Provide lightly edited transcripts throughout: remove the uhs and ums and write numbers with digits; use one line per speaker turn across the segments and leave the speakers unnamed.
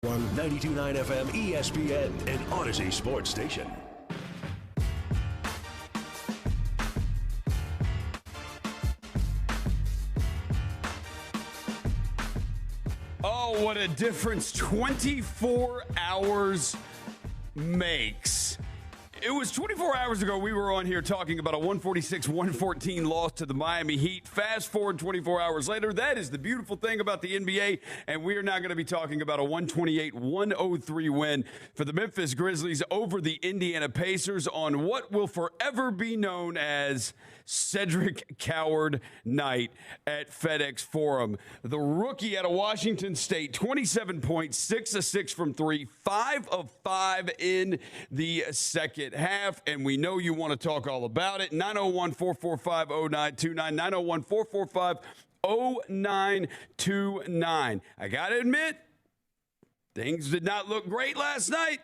92.9 FM ESPN and Odyssey Sports Station.
Oh, what a difference 24 hours makes. It was 24 hours ago we were on here talking about a 146-114 loss to the Miami Heat. Fast forward 24 hours later, that is the beautiful thing about the NBA, and we are now going to be talking about a 128-103 win for the Memphis Grizzlies over the Indiana Pacers on what will forever be known as Cedric Coward night at FedEx Forum. The rookie out of Washington State, 27 points, 6 of 6 from 3, 5 of 5 in the second half, and we know you want to talk all about it. 901-445-0929, 901-445-0929. I got to admit, things did not look great last night.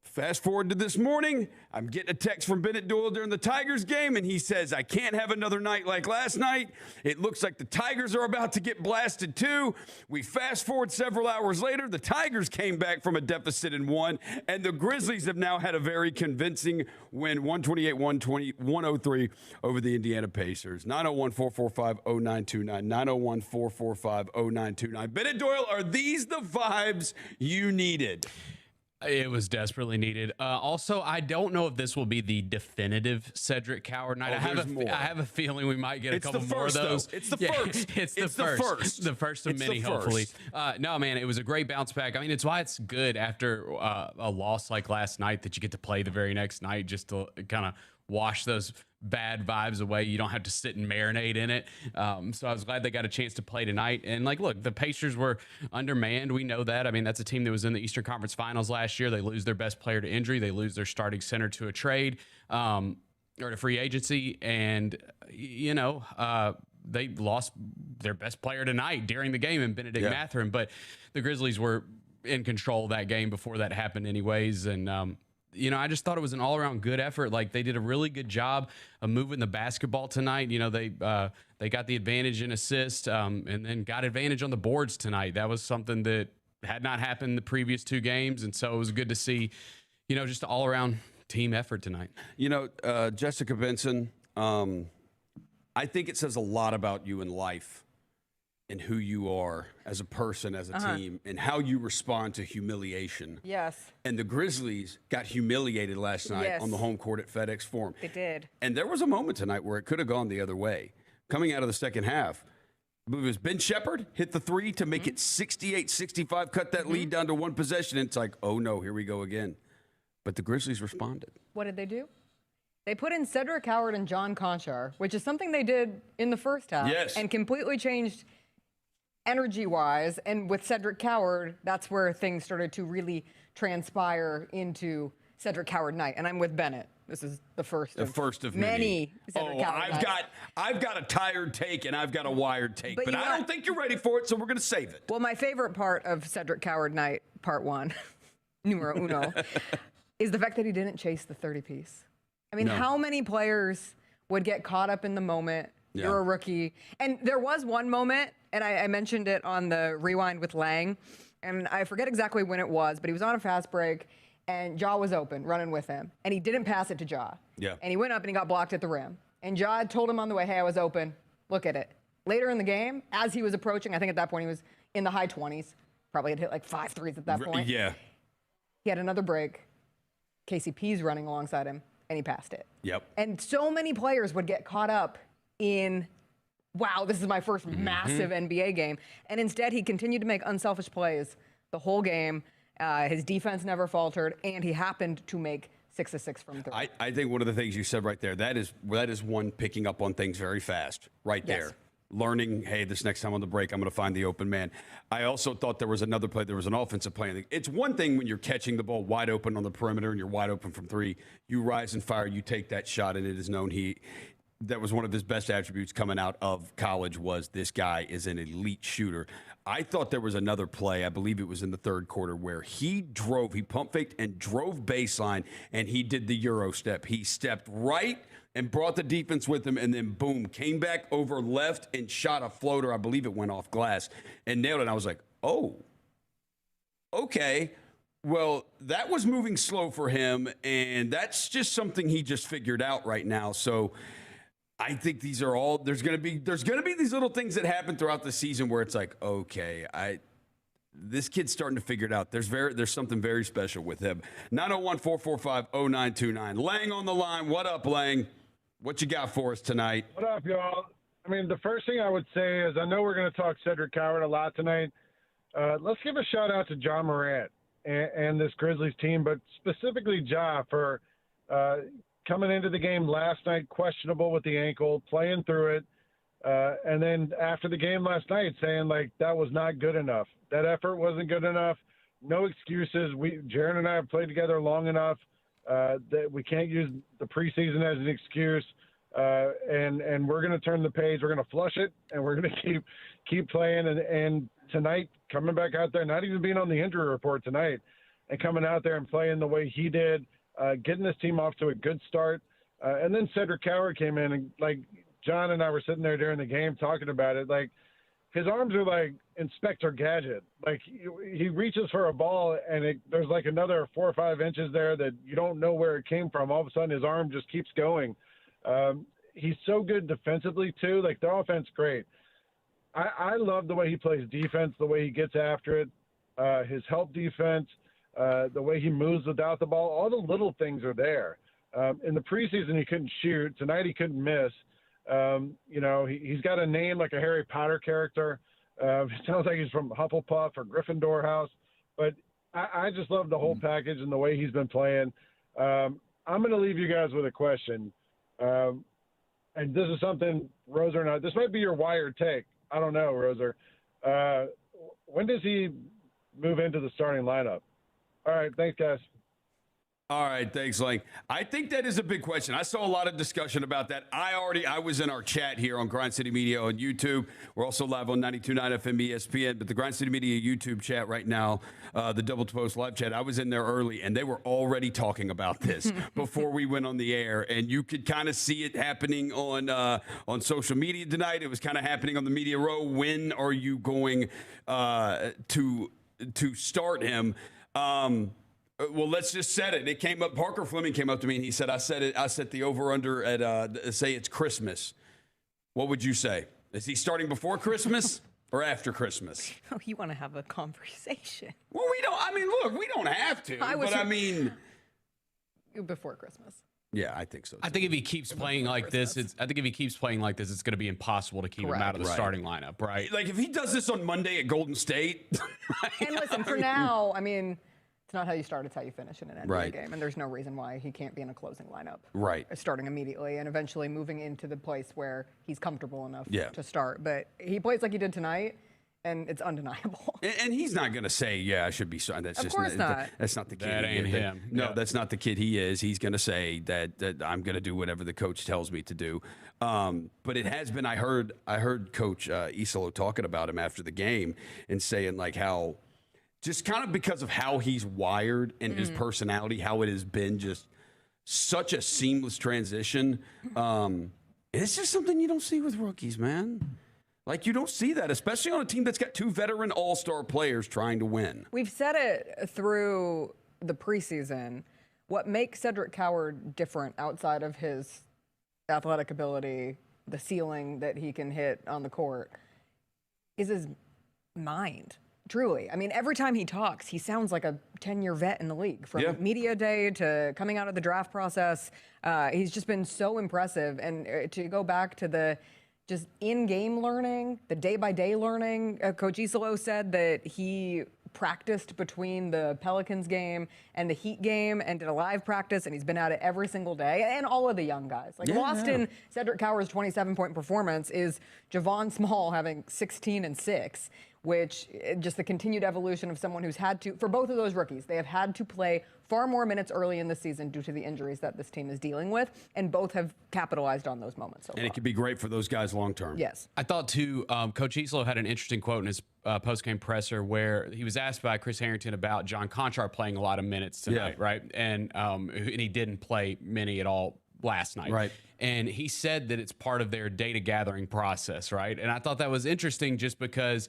Fast forward to this morning, I'm getting a text from Bennett Doyle during the Tigers game, and he says, I can't have another night like last night. It looks like the Tigers are about to get blasted too. We fast forward several hours later, the Tigers came back from a deficit and won, and the Grizzlies have now had a very convincing win, 128-103 over the Indiana Pacers. 901-445-0929, 901-445-0929. Bennett Doyle, are these the vibes you needed?
It was desperately needed. Also, I don't know if this will be the definitive Cedric Coward night.
Oh,
I have a feeling we might get a couple more of those.
It's the first.
It's the first. The first of many, hopefully. No, man, it was a great bounce back. I mean, it's why it's good after a loss like last night that you get to play the very next night just to kind of wash those bad vibes away. You don't have to sit and marinate in it. So I was glad they got a chance to play tonight. And look, the Pacers were undermanned. We know that. I mean, that's a team that was in the Eastern Conference Finals last year. They lose their best player to injury. They lose their starting center to a trade or to free agency. And, they lost their best player tonight during the game in Benedict Mathurin. But the Grizzlies were in control of that game before that happened anyways. And, I just thought it was an all-around good effort. Like, they did a really good job of moving the basketball tonight. They got the advantage in assists and then got advantage on the boards tonight. That was something that had not happened the previous two games, and so it was good to see, just an all-around team effort tonight.
Jessica Benson, I think it says a lot about you in life and who you are as a person, as a team, and how you respond to humiliation.
Yes.
And the Grizzlies got humiliated last night on the home court at FedEx Forum.
They did.
And there was a moment tonight where it could have gone the other way. Coming out of the second half, it was Ben Shepherd hit the three to make it 68-65, cut that lead down to one possession. And it's like, oh, no, here we go again. But the Grizzlies responded.
What did they do? They put in Cedric Coward and John Conchar, which is something they did in the first half.
Yes.
And completely changed energy-wise, and with Cedric Coward, that's where things started to really transpire into Cedric Coward night. And I'm with Bennett. This is the first of many. Cedric Coward
I've got a tired take and I've got a wired take, but I don't think you're ready for it, so we're going to save it.
Well, my favorite part of Cedric Coward night, part one, numero uno, is the fact that he didn't chase the 30-piece. I mean, how many players would get caught up in the moment? Yeah. You're a rookie. And there was one moment, and I mentioned it on the Rewind with Lang, and I forget exactly when it was, but he was on a fast break, and Ja was open, running with him. And he didn't pass it to Ja.
Yeah.
And he went up and he got blocked at the rim. And Ja told him on the way, hey, I was open. Look at it. Later in the game, as he was approaching, I think at that point he was in the high 20s, probably had hit like 5 threes at that point.
Yeah.
He had another break. KCP's running alongside him, and he passed it.
Yep.
And so many players would get caught up in, wow, this is my first massive NBA game. And instead, he continued to make unselfish plays the whole game. His defense never faltered, and he happened to make 6 of 6 from 3.
I think one of the things you said right there, that is one picking up on things very fast right there.
Yes.
Learning, hey, this next time on the break, I'm going to find the open man. I also thought there was another play. There was an offensive play. It's one thing when you're catching the ball wide open on the perimeter and you're wide open from 3. You rise and fire. You take that shot, and it is known that was one of his best attributes coming out of college was this guy is an elite shooter. I thought there was another play, I believe it was in the third quarter, where he pump faked and drove baseline, and he did the Euro step. He stepped right and brought the defense with him, and then boom, came back over left and shot a floater. I believe it went off glass and nailed it. And I was like, oh, okay, well, that was moving slow for him, and that's just something he just figured out right now. So I think these are all there's gonna be these little things that happen throughout the season where it's like, okay, this kid's starting to figure it out. There's something very special with him. 901-445-0929. Lang on the line. What up, Lang? What you got for us tonight?
What up, y'all? I mean, the first thing I would say is I know we're going to talk Cedric Coward a lot tonight. Let's give a shout-out to John Morant and this Grizzlies team, but specifically Ja for coming into the game last night, questionable with the ankle, playing through it, and then after the game last night saying, like, that was not good enough. That effort wasn't good enough. No excuses. Jaron and I have played together long enough that we can't use the preseason as an excuse. And we're going to turn the page. We're going to flush it, and we're going to keep playing. And tonight, coming back out there, not even being on the injury report tonight, and coming out there and playing the way he did, getting this team off to a good start. And then Cedric Coward came in, and like John and I were sitting there during the game talking about it, like his arms are like Inspector Gadget. Like he reaches for a ball, and there's like another 4 or 5 inches there that you don't know where it came from. All of a sudden, his arm just keeps going. He's so good defensively too. Like the offense, great. I love the way he plays defense, the way he gets after it, his help defense, the way he moves without the ball. All the little things are there. In the preseason, he couldn't shoot. Tonight, he couldn't miss. He's got a name like a Harry Potter character. It sounds like he's from Hufflepuff or Gryffindor house. But I just love the whole package and the way he's been playing. I'm going to leave you guys with a question. And this is something, Roser and I, this might be your wired take. I don't know, Roser. When does he move into the starting lineup? All right, thanks, guys.
All right, thanks, Lang. I think that is a big question. I saw a lot of discussion about that. I was in our chat here on Grind City Media on YouTube. We're also live on 92.9 FM ESPN, but the Grind City Media YouTube chat right now, the Double to Post live chat, I was in there early, and they were already talking about this before we went on the air, and you could kind of see it happening on social media tonight. It was kind of happening on the media row. When are you going to start him? Well, let's just set it. It came up. Parker Fleming came up to me and he said, I set the over-under at, say it's Christmas. What would you say? Is he starting before Christmas or after Christmas?
Oh, you want to have a conversation.
Well, we don't have to.
Before Christmas.
Yeah, I think so, too.
I think if he keeps playing like this, it's going to be impossible to keep him out of the starting lineup, right?
Like if he does this on Monday at Golden State.
And listen, for now, it's not how you start, it's how you finish in an NBA game. And there's no reason why he can't be in a closing lineup.
Right.
Starting immediately and eventually moving into the place where he's comfortable enough to start. But he plays like he did tonight, and it's undeniable.
And he's not going to say, yeah, I should be signed. That's
of course not.
That's not the kid.
That ain't him.
No, that's not the kid he is. He's going to say that I'm going to do whatever the coach tells me to do. But it has been, I heard Coach Isolo talking about him after the game and saying like how, just kind of because of how he's wired and his personality, how it has been just such a seamless transition. It's just something you don't see with rookies, man. Like, you don't see that, especially on a team that's got 2 veteran all-star players trying to win.
We've said it through the preseason. What makes Cedric Coward different outside of his athletic ability, the ceiling that he can hit on the court, is his mind. Truly. Every time he talks, he sounds like a 10-year vet in the league. From media day to coming out of the draft process, he's just been so impressive. And to go back to the just in-game learning, the day-by-day learning, Coach Isolo said that he practiced between the Pelicans game and the Heat game and did a live practice, and he's been at it every single day. And all of the young guys. Lost in Cedric Coward's 27-point performance is Javon Small having 16 and 6. Which just the continued evolution of someone who's had to, for both of those rookies, they have had to play far more minutes early in the season due to the injuries that this team is dealing with, and both have capitalized on those moments so far.
And it could be great for those guys long term.
Yes.
I thought, too, Coach Isolo had an interesting quote in his post-game presser where he was asked by Chris Harrington about John Conchar playing a lot of minutes tonight, right? And he didn't play many at all last night.
Right.
And he said that it's part of their data gathering process, right? And I thought that was interesting just because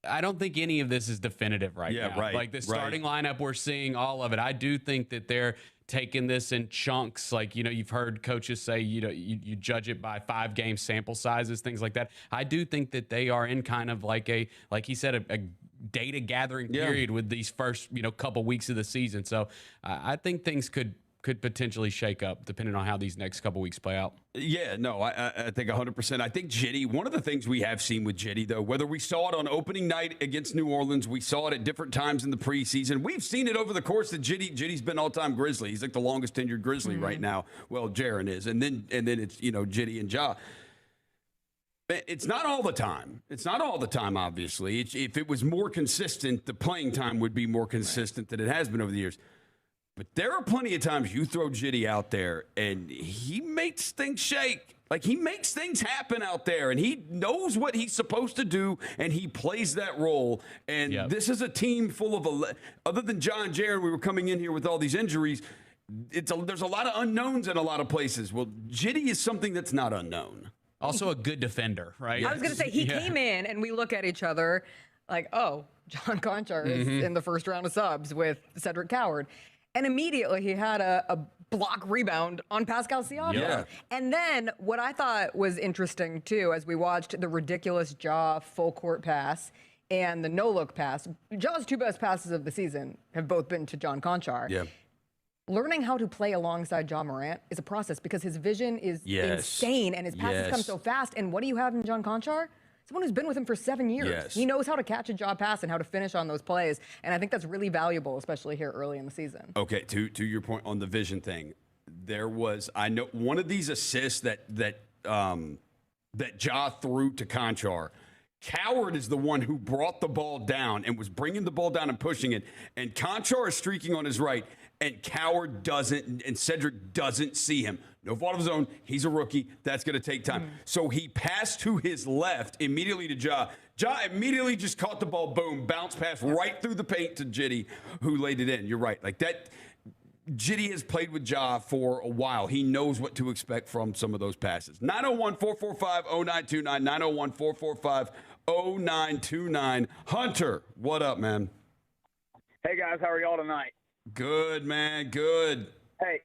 I don't think any of this is definitive right now.
Right.
Like the starting lineup, we're seeing all of it. I do think that they're taking this in chunks. Like, you've heard coaches say, you judge it by 5-game sample sizes, things like that. I do think that they are in kind of like he said, a data gathering period with these first, couple weeks of the season. So I think things could potentially shake up depending on how these next couple weeks play out.
Yeah, no, I think 100%. I think Jitty, one of the things we have seen with Jitty, though, whether we saw it on opening night against New Orleans, we saw it at different times in the preseason, we've seen it over the course that Jitty's been all-time Grizzly. He's like the longest tenured Grizzly right now. Well, Jaren is. And then it's, Jitty and Ja. It's not all the time. It's not all the time, obviously. If it was more consistent, the playing time would be more consistent than it has been over the years. But there are plenty of times you throw Jitty out there and he makes things shake. Like, he makes things happen out there, and he knows what he's supposed to do, and he plays that role. And this is a team full of, other than John and Jaren, we were coming in here with all these injuries. There's a lot of unknowns in a lot of places. Well, Jitty is something that's not unknown.
Also a good defender, right?
I was going to say, he came in, and we look at each other like, oh, John Conchar is in the first round of subs with Cedric Coward. And immediately he had a block rebound on Pascal Siakam.
Yeah.
And then what I thought was interesting, too, as we watched the ridiculous Ja full court pass and the no-look pass, Ja's 2 best passes of the season have both been to John Conchar.
Yeah.
Learning how to play alongside Ja Morant is a process because his vision is insane and his passes come so fast. And what do you have in John Conchar? Someone who's been with him for 7 years.
Yes.
He knows how to catch a Ja pass and how to finish on those plays. And I think that's really valuable, especially here early in the season.
Okay, to your point on the vision thing, there was, I know, one of these assists that Ja threw to Conchar. Coward is the one who brought the ball down and was bringing the ball down and pushing it. And Conchar is streaking on his right, and Coward doesn't, and Cedric doesn't see him. No fault of his own. He's a rookie. That's going to take time. So he passed to his left immediately to Ja. Ja immediately just caught the ball, boom, bounce pass right through the paint to Jitty, who laid it in. You're right. Like that, Jitty has played with Ja for a while. He knows what to expect from some of those passes. 901-445-0929, 901-445-0929. Hunter, what up, man?
Hey, guys. How are y'all tonight?
Good, man. Good.
Hey,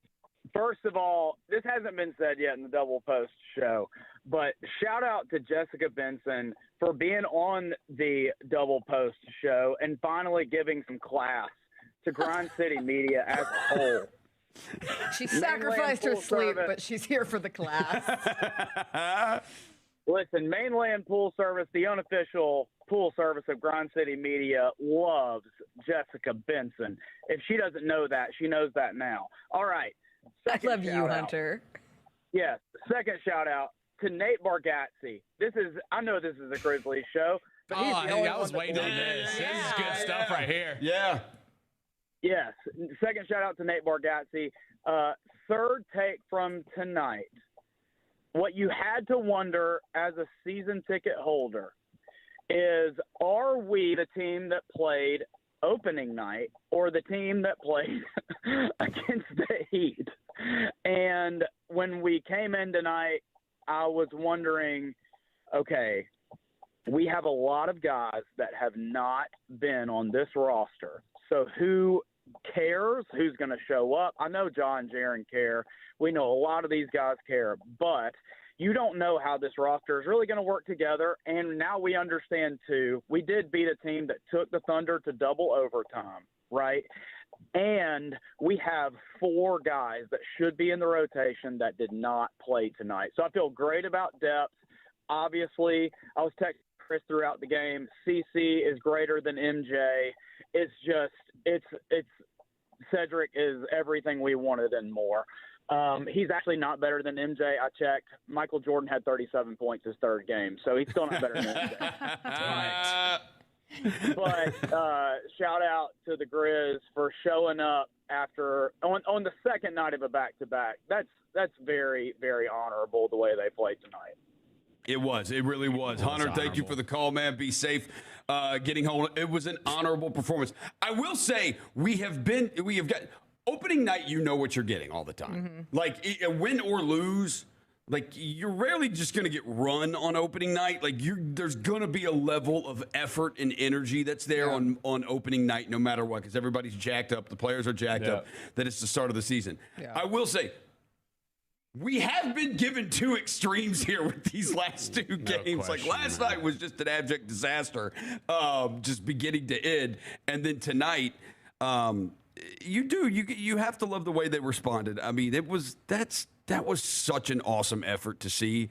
first of all, this hasn't been said yet in the Double Post show, but shout out to Jessica Benson for being on the Double Post show and finally giving some class to Grind City Media as a whole.
She sacrificed her sleep, but she's here for the class.
Listen, Mainland Pool Service, the unofficial pool service of Grind City Media, loves Jessica Benson. If she doesn't know that, she knows that now. All right.
I love you, Hunter.
Yes. Second shout out to Nate Bargatze. I know this is a Grizzlies show, but he's the only
I was waiting on this. This is good stuff right here.
Yeah.
Yes. Second shout out to Nate Bargatze. Third take from tonight. What you had to wonder as a season ticket holder is, are we the team that played opening night or the team that played against the Heat? And when we came in tonight, I was wondering, okay, we have a lot of guys that have not been on this roster. So who cares who's going to show up? I know John and Jaren care. We know a lot of these guys care, but you don't know how this roster is really going to work together. And now we understand, too, we did beat a team that took the Thunder to double overtime, right? And we have 4 guys that should be in the rotation that did not play tonight. So I feel great about depth. Obviously, I was texting Chris throughout the game. CC is greater than MJ. It's just, it's Cedric is everything we wanted and more. He's actually not better than MJ. I checked. Michael Jordan had 37 points his third game, so he's still not better than MJ. But shout out to the Grizz for showing up after on the second night of a back-to-back. That's very, very honorable the way they played tonight.
It was. It really was. Hunter, thank you for the call, man. Be safe getting home. It was an honorable performance. I will say we have got opening night. You know what you're getting all the time. Like win or lose, Like, you're rarely just going to get run on opening night. Like, there's going to be a level of effort and energy that's there on opening night no matter what, because everybody's jacked up. The players are jacked up. That it's the start of the season. Yeah. I will say, we have been given two extremes here with these last two games. Like, last night was just an abject disaster, just beginning to end. And then tonight, you have to love the way they responded. I mean, that was such an awesome effort to see.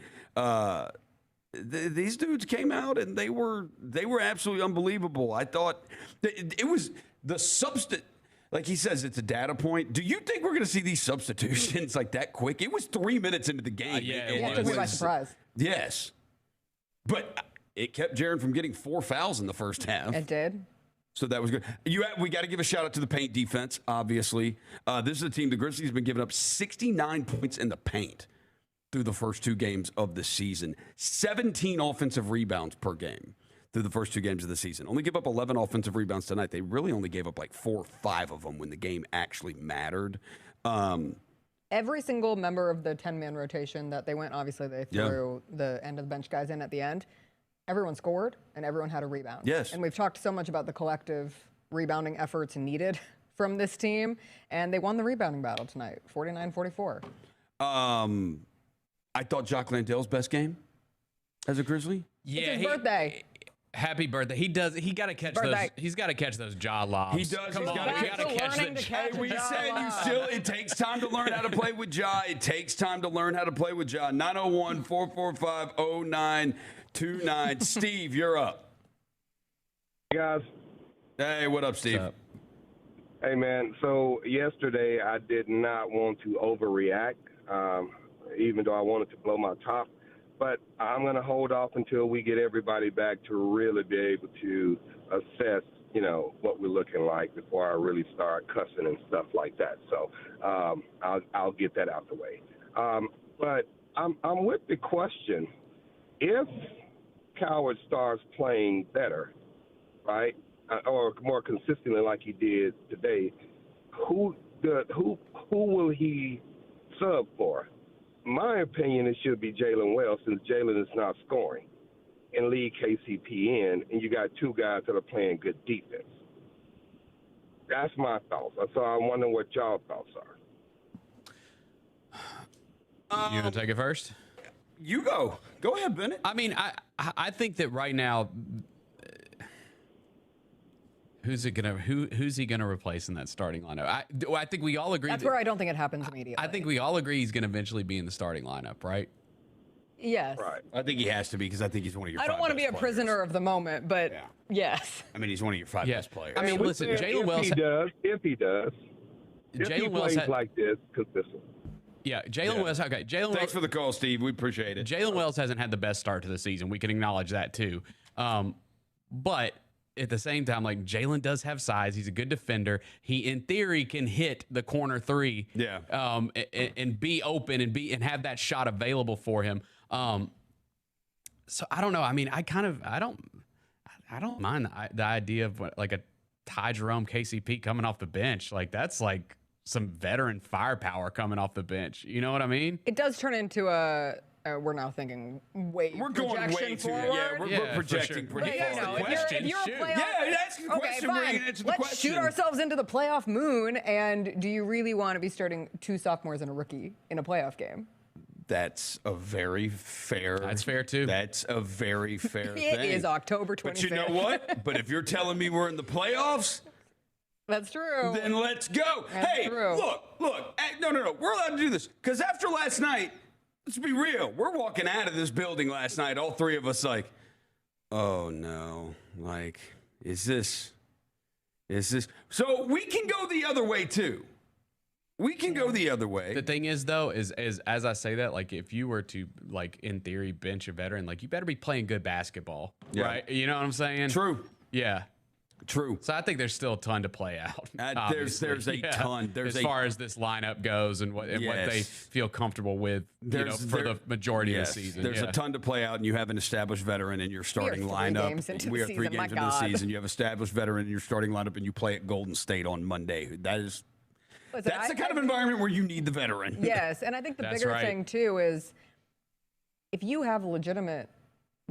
These dudes came out and they were absolutely unbelievable. I thought it was the substitute. Like he says, it's a data point. Do you think we're going to see these substitutions like that quick? It was 3 minutes into the game.
It took me by surprise.
Yes. But it kept Jaren from getting 4 fouls in the first half.
It did.
So that was good. We got to give a shout out to the paint defense, obviously. This is a team, the Grizzlies have been giving up 69 points in the paint through the first 2 games of the season. 17 offensive rebounds per game through the first 2 games of the season. Only give up 11 offensive rebounds tonight. They really only gave up like 4 or 5 of them when the game actually mattered.
Every single member of the 10-man rotation that they went, obviously they threw the end of the bench guys in at the end. Everyone scored, and everyone had a rebound.
Yes.
And we've talked so much about the collective rebounding efforts needed from this team, and they won the rebounding battle tonight, 49-44.
I thought Jock Landale's best game as a Grizzly.
Yeah, it's his birthday.
Happy birthday. He got to catch those. He's got to catch those jaw lobs.
He does.
Come on. You got to catch them.
We said it takes time to learn how to play with Ja. It takes time to learn how to play with Ja. 901-445-0929. Steve, you're up.
Hey, guys.
Hey, what up, Steve?
What's up?
Hey, man. So yesterday I did not want to overreact, even though I wanted to blow my top. But I'm going to hold off until we get everybody back to really be able to assess, what we're looking like before I really start cussing and stuff like that. So I'll get that out the way. But I'm with the question. If Coward starts playing better, right, or more consistently like he did today, who will he sub for? My opinion, it should be Jalen Wells, since Jalen is not scoring, and lead KCP in, and you got 2 guys that are playing good defense. That's my thoughts. So I'm wondering what y'all thoughts
are. You want to take it first?
You go. Go ahead, Bennett.
I mean, I think that right now, who's he gonna replace in that starting lineup? I think we all agree.
That's where I don't think it happens immediately.
I think we all agree he's gonna eventually be in the starting lineup, right?
Yes.
Right.
I think he has to be, because I think he's one of your.
I don't want to be a prisoner of the moment, but yes.
I mean, he's one of your 5 best players.
I mean, listen, Jalen Wells.
If he does,
Jalen Wells
plays like this consistently.
Yeah, Jalen Wells. Okay,
Thanks for the call, Steve. We appreciate it.
Jalen Wells hasn't had the best start to the season. We can acknowledge that too. But at the same time, like, Jalen does have size. He's a good defender. He, in theory, can hit the corner 3.
Yeah.
And be open and have that shot available for him. So I don't know. I mean, I don't mind the idea of like a Ty Jerome KCP coming off the bench. Like, that's like some veteran firepower coming off the bench. You know what I mean?
It does turn into we're now thinking we're going way too forward.
We're projecting.
Sure. If you're a playoff,
ask a question.
Fine. Let's shoot ourselves into the playoff moon. And do you really want to be starting 2 sophomores and a rookie in a playoff game?
That's a very fair.
That's fair too.
That's a very fair thing.
It is October 25th.
But you know what? But if you're telling me we're in the playoffs,
that's true.
Then let's go.
That's true.
Look. No. We're allowed to do this, because after last night, let's be real. We're walking out of this building last night, all 3 of us, like, oh no, like, is this? So we can go the other way too. We can go the other way.
The thing is, though, is as I say that, like, if you were to, like, in theory, bench a veteran, like, you better be playing good basketball, right? You know what I'm saying?
True.
Yeah.
True.
So I think there's still a ton to play out.
There's a ton.
As far as this lineup goes and what they feel comfortable with, for the majority of the season.
There's a ton to play out, and you have an established veteran in your starting lineup. We are 3 games into the season. You have established veteran in your starting lineup, and you play at Golden State on Monday. That's the kind of environment where you need the veteran.
Yes, and I think the bigger thing, too, is if you have legitimate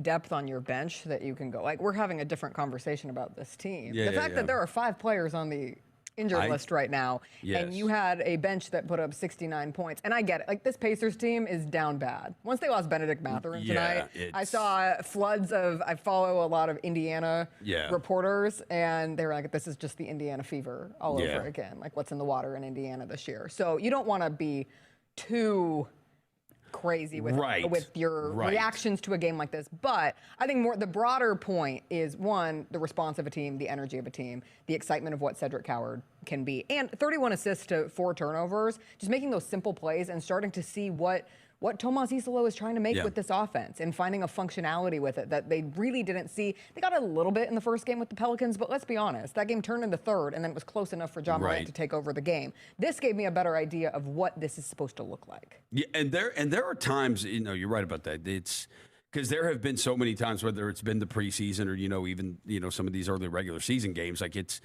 depth on your bench that you can go, like we're having a different conversation about this team. The fact that there are 5 players on the injured list right now, and you had a bench that put up 69 points. And I get it. Like, this Pacers team is down bad. Once they lost Benedict Mathurin tonight, I saw floods of, I follow a lot of Indiana reporters, and they were like, this is just the Indiana fever all over again. Like, what's in the water in Indiana this year? So you don't want to be too crazy with your reactions to a game like this. But I think the broader point is, one, the response of a team, the energy of a team, the excitement of what Cedric Coward can be, and 31 assists to 4 turnovers, just making those simple plays and starting to see what Tomas Isolo is trying to make with this offense and finding a functionality with it that they really didn't see. They got a little bit in the first game with the Pelicans, but let's be honest, that game turned in the third, and then it was close enough for John Morant to take over the game. This gave me a better idea of what this is supposed to look like.
Yeah, and there are times, you're right about that. It's because there have been so many times, whether it's been the preseason or, even some of these early regular season games, like it's,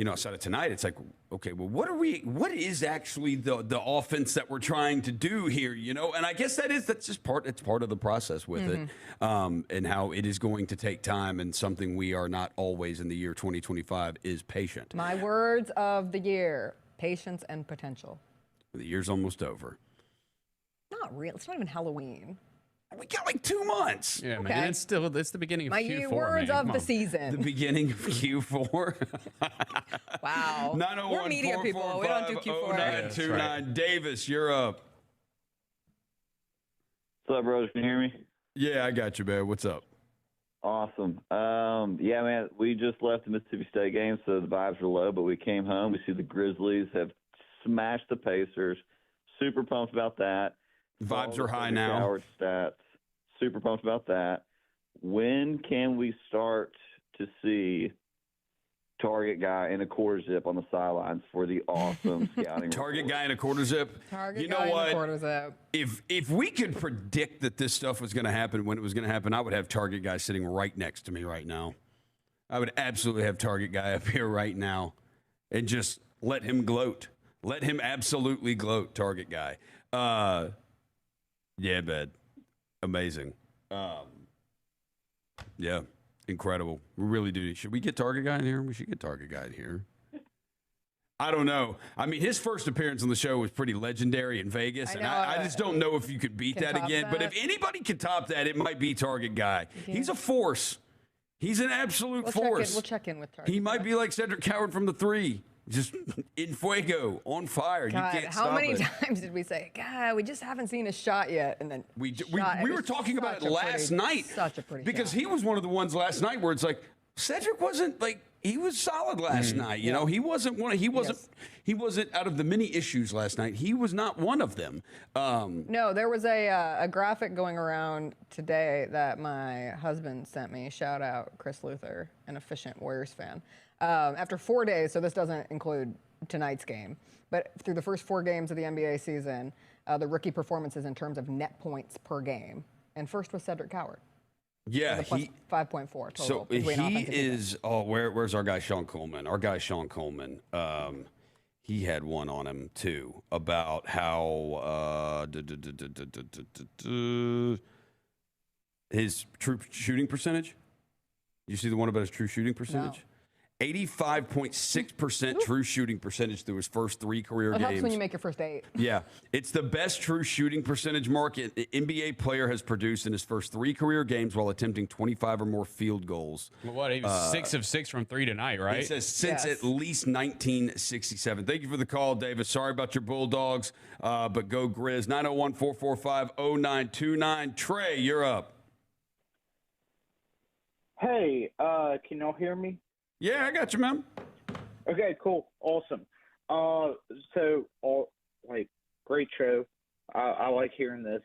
outside of tonight, it's like, okay, well, what is actually the offense that we're trying to do here, And I guess that's just part of the process with it, and how it is going to take time, and something we are not always in the year 2025 is patient.
My words of the year, patience and potential.
The year's almost over.
Not real. It's not even Halloween.
We got like 2 months.
Yeah, man. It's the beginning of Q4.
My words of the season.
The beginning of Q4.
Wow.
901
We're media people. We don't do Q4.
0929. Davis, you're up.
What's up, bros? Can you hear me?
Yeah, I got you, man. What's up?
Awesome. Yeah, man, we just left the Mississippi State game, so the vibes were low, but we came home. We see the Grizzlies have smashed the Pacers. Super pumped about that.
Vibes are high now.
Coward stats. Super pumped about that. When can we start to see target guy in a quarter zip on the sidelines for the awesome scouting
target
report?
guy in a quarter zip?
Target guy in a quarter zip.
If we could predict that this stuff was going to happen when it was going to happen, I would have target guy sitting right next to me right now. I would absolutely have target guy up here right now and just let him gloat. Let him absolutely gloat, target guy. Yeah, bud. Amazing. Yeah, incredible. We really do. Should we get target guy in here? We should get target guy in here. I don't know. I mean, his first appearance on the show was pretty legendary in Vegas, and I just don't know if you could beat that again. But if anybody can top that, it might be target guy. He's a force. He's an absolute force.
We'll check in with target.
He might be like Cedric Coward from the 3. Just in fuego, on fire.
God,
you can't stop
how many
it.
times did we say, God, we just haven't seen a shot yet? And then
we were talking about it last night.
Such a pretty
because
shot.
he was one of the ones last night where it's like, Cedric wasn't like, he was solid last night. You know, he wasn't he wasn't out of the many issues last night. He was not one of them.
No, there was a graphic going around today that my husband sent me. Shout out Chris Luther, an efficient Warriors fan. After 4 days, so this doesn't include tonight's game, but through the first 4 games of the NBA season, the rookie performances in terms of net points per game, and first was Cedric Coward.
Yeah,
he 5.4 total.
So he is. Oh, where's our guy Sean Coleman? Our guy Sean Coleman. He had one on him too about how his true shooting percentage. You see the one about his true shooting percentage? No. 85.6% true shooting percentage through his first 3 career games.
It helps when you make your first 8.
Yeah. It's the best true shooting percentage mark an NBA player has produced in his first 3 career games while attempting 25 or more field goals.
Well, what? He was 6 of 6 from 3 tonight, right?
It says since at least 1967. Thank you for the call, Davis. Sorry about your Bulldogs, but go Grizz. 901-445-0929. Trey, you're up.
Hey, can y'all hear me?
Yeah, I got you, man.
Okay, cool. Awesome. Great show. I like hearing this,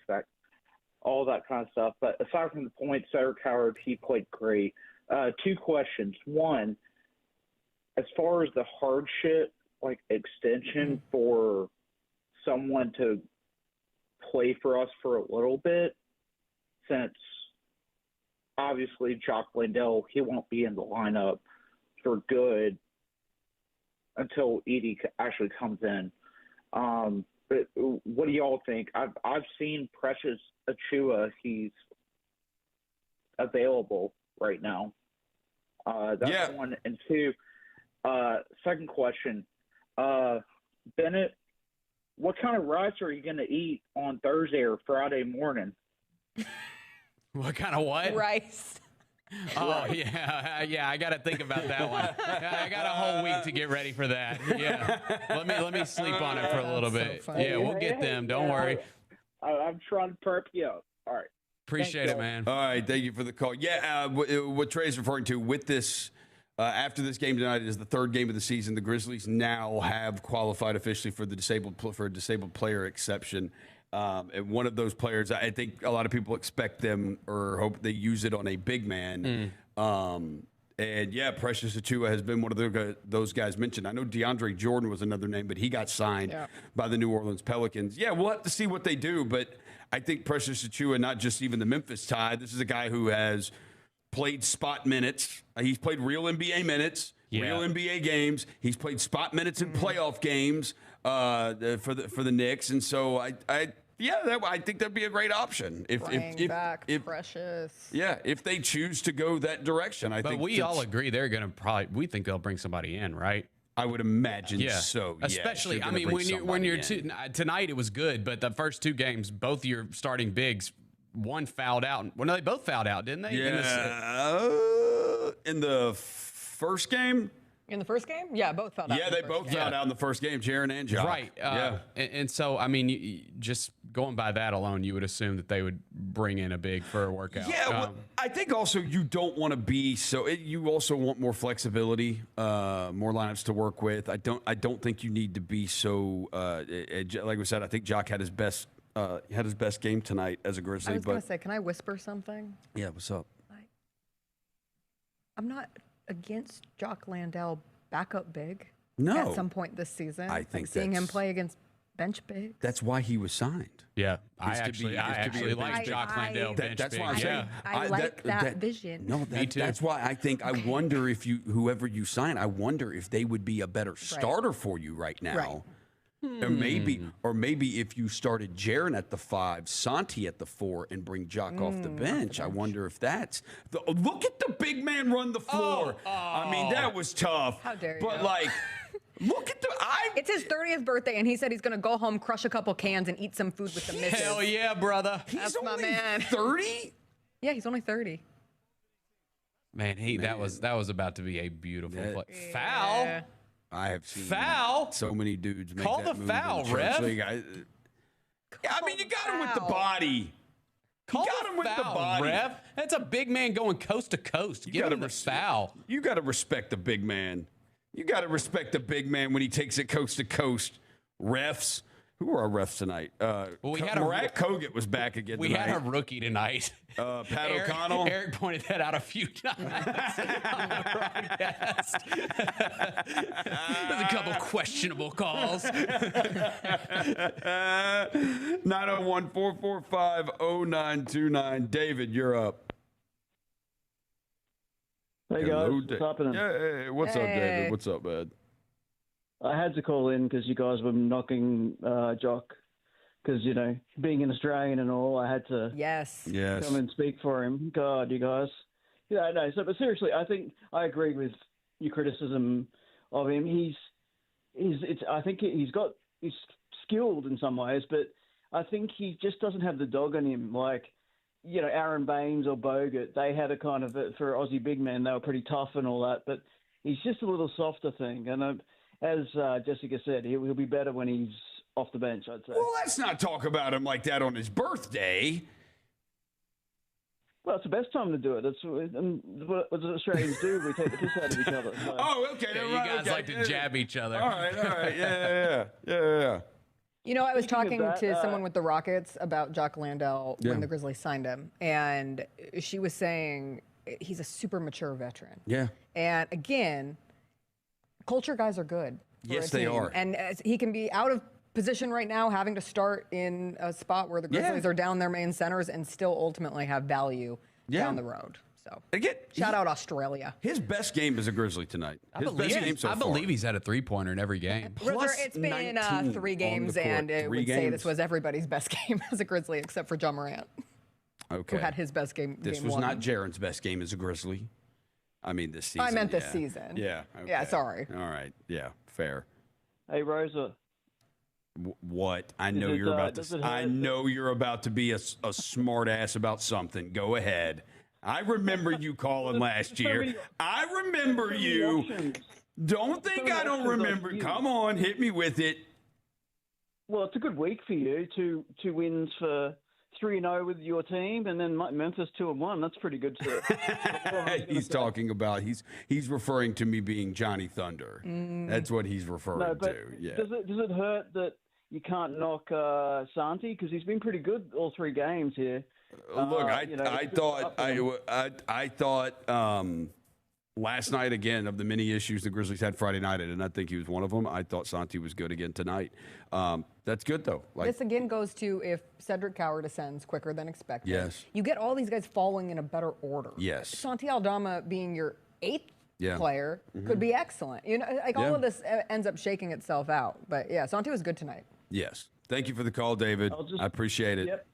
all that kind of stuff. But aside from the point, Cedric Coward, he played great. 2 questions. One, as far as the hardship, extension for someone to play for us for a little bit, since obviously Jock Landale, he won't be in the lineup for good until Edie actually comes in. But what do y'all think? I've seen Precious Achua. He's available right now. That's one. And two, second question. Bennett, what kind of rice are you going to eat on Thursday or Friday morning?
What kind of what?
Rice.
Oh, yeah. I got to think about that one. I got a whole week to get ready for that. Yeah. Let me sleep on it for a little bit.
So
yeah, we'll get them. Don't worry.
I'm trying to perp you up. All right.
Appreciate it, man.
All right. Thank you for the call. Yeah, what Trey's referring to with this, after this game tonight is the third game of the season. The Grizzlies now have qualified officially for the disabled player exception. And one of those players, I think a lot of people expect them or hope they use it on a big man. And yeah, Precious Achua has been one of those guys mentioned. I know DeAndre Jordan was another name, but he got signed by the New Orleans Pelicans. Yeah, we'll have to see what they do, but I think Precious Achua, not just even the Memphis Ty, this is a guy who has played spot minutes. He's played real NBA minutes, real NBA games. He's played spot minutes in playoff games for the Knicks, and so I think that'd be a great option. If
Precious.
Yeah, if they choose to go that direction, I think.
But we all agree they're going to we think they'll bring somebody in, right?
I would imagine so.
Especially, I mean, when you're tonight it was good, but the first two games, both your starting bigs, one fouled out. Well, no, they both fouled out, didn't they?
Yeah. In the first game.
In the first game? Yeah, both fouled out.
Yeah, they both fouled out in the first game, Jaron and Jock.
Right. And so, I mean, just going by that alone, you would assume that they would bring in a big for a workout.
Yeah, well, I think also you don't want to be you also want more flexibility, more lineups to work with. I don't think you need to be so, like we said, I think Jock had his best game tonight as a Grizzly.
I was going to say, can I whisper something?
Yeah, what's up?
I'm not against Jock Landale backup big.
No.
At some point this season.
I think
seeing him play against bench bigs.
That's why he was signed.
Yeah, I actually like Jock Landale bench
that's
big.
Why I'm saying.
I like that vision.
No,
Me too.
That's why I think I wonder if whoever you sign, I wonder if they would be a better starter for you right now.
Right.
Or maybe if you started Jaron at the 5, Santi at the 4, and bring Jock off the bench, I wonder if that's look at the big man run the floor. I mean, that was tough.
How dare you?
But look at
it's his 30th birthday, and he said he's going to go home, crush a couple cans, and eat some food with the missus.
Hell yeah, brother.
That's my man.
30?
Yeah, he's only 30.
Man, that was about to be a beautiful play. Foul.
I have seen
foul.
So many dudes make
Call
that
the
move
foul,
in the
ref.
So you got him with the body.
Call him with the body, ref. That's a big man going coast to coast. Give him the foul.
You got to respect the big man. You got to respect the big man when he takes it coast to coast. Refs. Who were our refs tonight? Morant Kogut was back again tonight.
We had a rookie tonight.
Pat O'Connell.
Eric pointed that out a few times on the broadcast. There's a couple questionable calls.
901-445-0929. David, you're up.
Hey, guys. What's happening?
Hey, what's up, David? What's up, bud?
I had to call in because you guys were knocking Jock. Because, being an Australian and all, I had to come and speak for him. God, you guys. Yeah, no. But seriously, I think I agree with your criticism of him. I think he's skilled in some ways, but I think he just doesn't have the dog in him. Like, Aaron Baines or Bogut, they had a kind of, for Aussie big men, they were pretty tough and all that, but he's just a little softer thing. And as Jessica said, he'll be better when he's off the bench, I'd say.
Well, let's not talk about him like that on his birthday.
Well, it's the best time to do it. That's what Australians do. We take the piss out of each other. So.
Oh, okay.
Yeah, you guys like to jab each other.
All right. Yeah.
I was talking to someone with the Rockets about Jock Landale when the Grizzlies signed him, and she was saying he's a super mature veteran.
Yeah.
And again, culture guys are good.
Yes, they are.
And he can be out of position right now, having to start in a spot where the Grizzlies are down their main centers and still ultimately have value down the road. So
again,
shout out Australia.
His best game is a Grizzly tonight. His best game so far.
I believe he's had a 3-pointer in every game.
It's been 3 games, and I would say this was everybody's best game as a Grizzly, except for John Morant, who had his best game.
This was not Jaren's best game as a Grizzly. I mean, this season.
I meant this season.
Yeah. Okay.
Yeah. Sorry.
All right. Yeah. Fair.
Hey, Rosa.
What? I know you're about to. I know you're about to be a smart ass about something. Go ahead. I remember you calling last year. I remember you. Don't think I don't remember. Come on, hit me with it.
Well, it's a good week for you. Two wins for 3-0 with your team, and then Memphis 2-1. That's pretty good too.
He's talking about. He's referring to me being Johnny Thunder. That's what he's referring to. Yeah.
Does it hurt that you can't knock Santi, because he's been pretty good all 3 games here?
Look, I thought last night, again, of the many issues the Grizzlies had Friday night, I did not think he was one of them. I thought Santi was good again tonight. That's good, though.
This, again, goes to if Cedric Coward ascends quicker than expected.
Yes.
You get all these guys falling in a better order.
Yes.
Santi Aldama being your 8th player could be excellent. All of this ends up shaking itself out. But, yeah, Santi was good tonight.
Yes. Thank you for the call, David. I appreciate it.
Yep.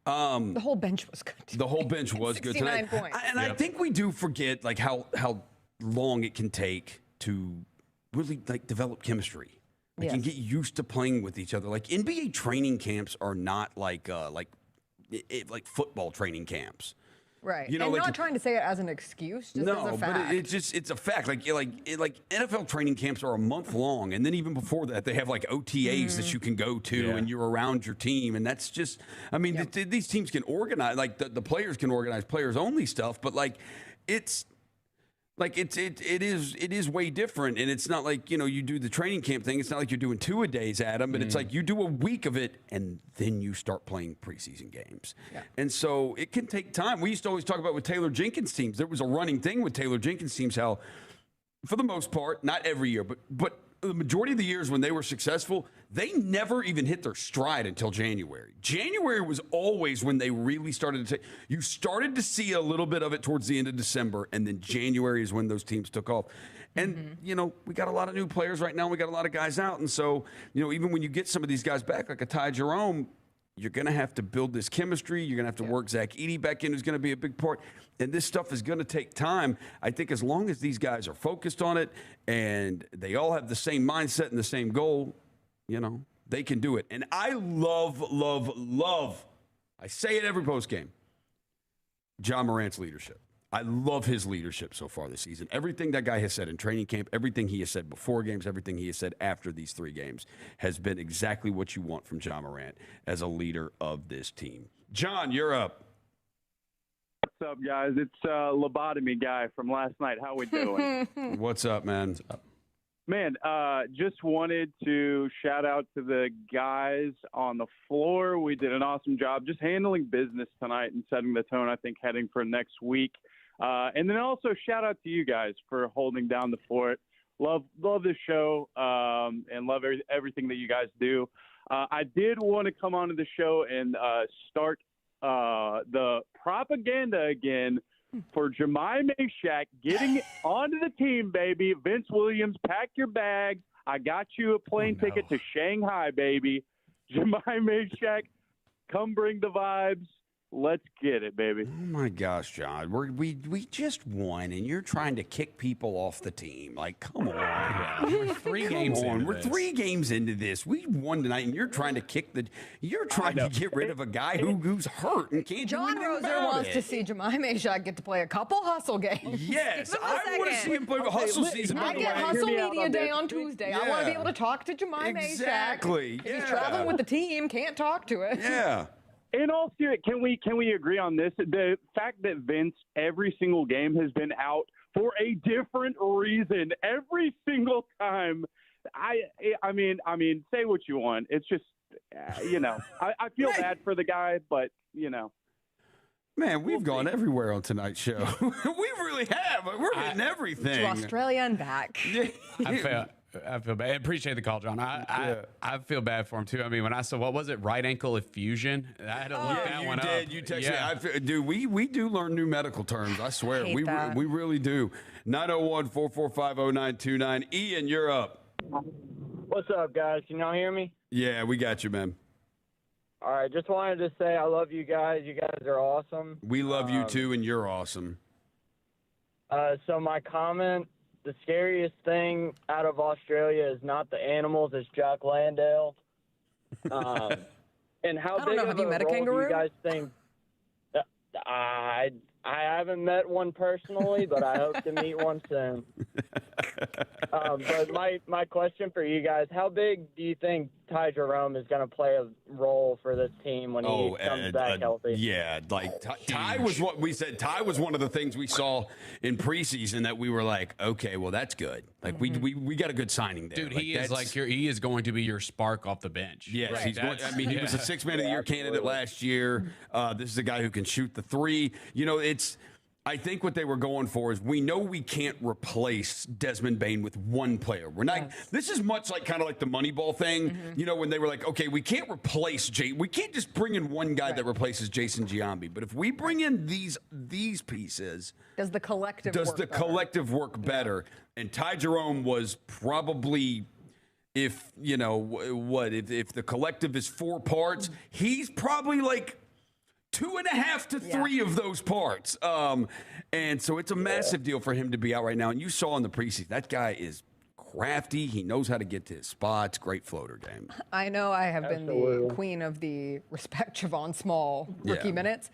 The whole bench was good tonight.
The whole bench was good tonight.
Points.
I think we do forget how long it can take to really develop chemistry. And get used to playing with each other. Like NBA training camps are not like football training camps.
Right. And not trying to say it as an excuse, just as a fact.
But it's a fact. Like NFL training camps are a month long, and then even before that, they have like OTAs that you can go to, and you're around your team, and that's just. I mean, these teams can organize. Like the players can organize players only stuff, but it is way different, and it's not like you do the training camp thing. It's not like you're doing 2-a-days, Adam, but it's like you do a week of it, and then you start playing preseason games. And so it can take time. We used to always talk about with Taylor Jenkins teams. There was a running thing with Taylor Jenkins teams how, for the most part, not every year, but the majority of the years when they were successful, they never even hit their stride until January. January was always when they really started to take. You started to see a little bit of it towards the end of December, and then January is when those teams took off. And, we got a lot of new players right now. We got a lot of guys out. And so, even when you get some of these guys back, like a Ty Jerome, you're going to have to build this chemistry. You're going to have to work Zach Edey back in, who's going to be a big part. And this stuff is going to take time. I think as long as these guys are focused on it and they all have the same mindset and the same goal, they can do it. And I love, I say it every postgame, John Morant's leadership. I love his leadership so far this season. Everything that guy has said in training camp, everything he has said before games, everything he has said after these 3 games has been exactly what you want from John Morant as a leader of this team. John, you're up.
What's up, guys? It's Lobotomy Guy from last night. How we doing?
What's up, man?
Man, just wanted to shout out to the guys on the floor. We did an awesome job just handling business tonight and setting the tone, I think, heading for next week. And then also shout out to you guys for holding down the fort. Love this show and love everything that you guys do. I did want to come onto the show and start the propaganda again for Jemai Meshack getting onto the team, baby. Vince Williams, pack your bags. I got you a plane ticket to Shanghai, baby. Jemai Meshack, come bring the vibes. Let's get it, baby.
Oh, my gosh, John. We just won, and you're trying to kick people off the team. Like, come on.
We're 3 games into
We're 3 games into this. We won tonight, and you're trying to get rid of a guy who's hurt and can't
John
do anything
Roser
about
wants
it.
to see Jemai Meshack get to play a couple hustle games.
Yes, I want to see him play a hustle season.
I get hustle media day on Tuesday.
Yeah.
I want to be able to talk to Jemai Meshack.
Exactly.
If he's traveling with the team, can't talk to it.
Yeah.
In all seriousness, can we agree on this? The fact that Vince every single game has been out for a different reason every single time. I mean, say what you want. It's just, I feel bad for the guy, but
Man, we've gone everywhere on tonight's show. We really have. We're hitting everything.
To Australia and back.
I feel bad. I appreciate the call, John. I feel bad for him too. I mean, when I saw, what was it, right ankle effusion? I had to look that one up.
You texted me. Dude, we do learn new medical terms. I swear, we really do. 901-445-0929. Ian, you're up.
What's up, guys? Can y'all hear me?
Yeah, we got you, man.
All right, just wanted to say I love you guys. You guys are awesome.
We love you too, and you're awesome.
So my comment, the scariest thing out of Australia is not the animals, it's Jock Landale. And how big of a role do you guys think? I haven't met one personally, but I hope to meet one soon. But my question for you guys, how big do you think Ty Jerome is going to play a role for this team when he comes back healthy?
Yeah, like Ty was what we said. Ty was one of the things we saw in preseason that we were like, okay, well, that's good. Like we got a good signing there.
Dude, he is going to be your spark off the bench.
Yes, right. He was a 6 Man of the Year candidate last year. This is a guy who can shoot the three. You know, I think what they were going for is we know we can't replace Desmond Bane with one player. We're not. Yes. This is much like kind of like the Moneyball thing. You know, when they were like, okay, we can't replace we can't just bring in one guy that replaces Jason Giambi. But if we bring in these pieces,
does the collective
work better? And Ty Jerome was probably, if the collective is 4 parts, he's probably like 2.5 to 3 of those parts. And so it's a massive deal for him to be out right now. And you saw in the preseason, that guy is crafty. He knows how to get to his spots. Great floater game.
I know I have been the queen of the respect Javon Small rookie minutes.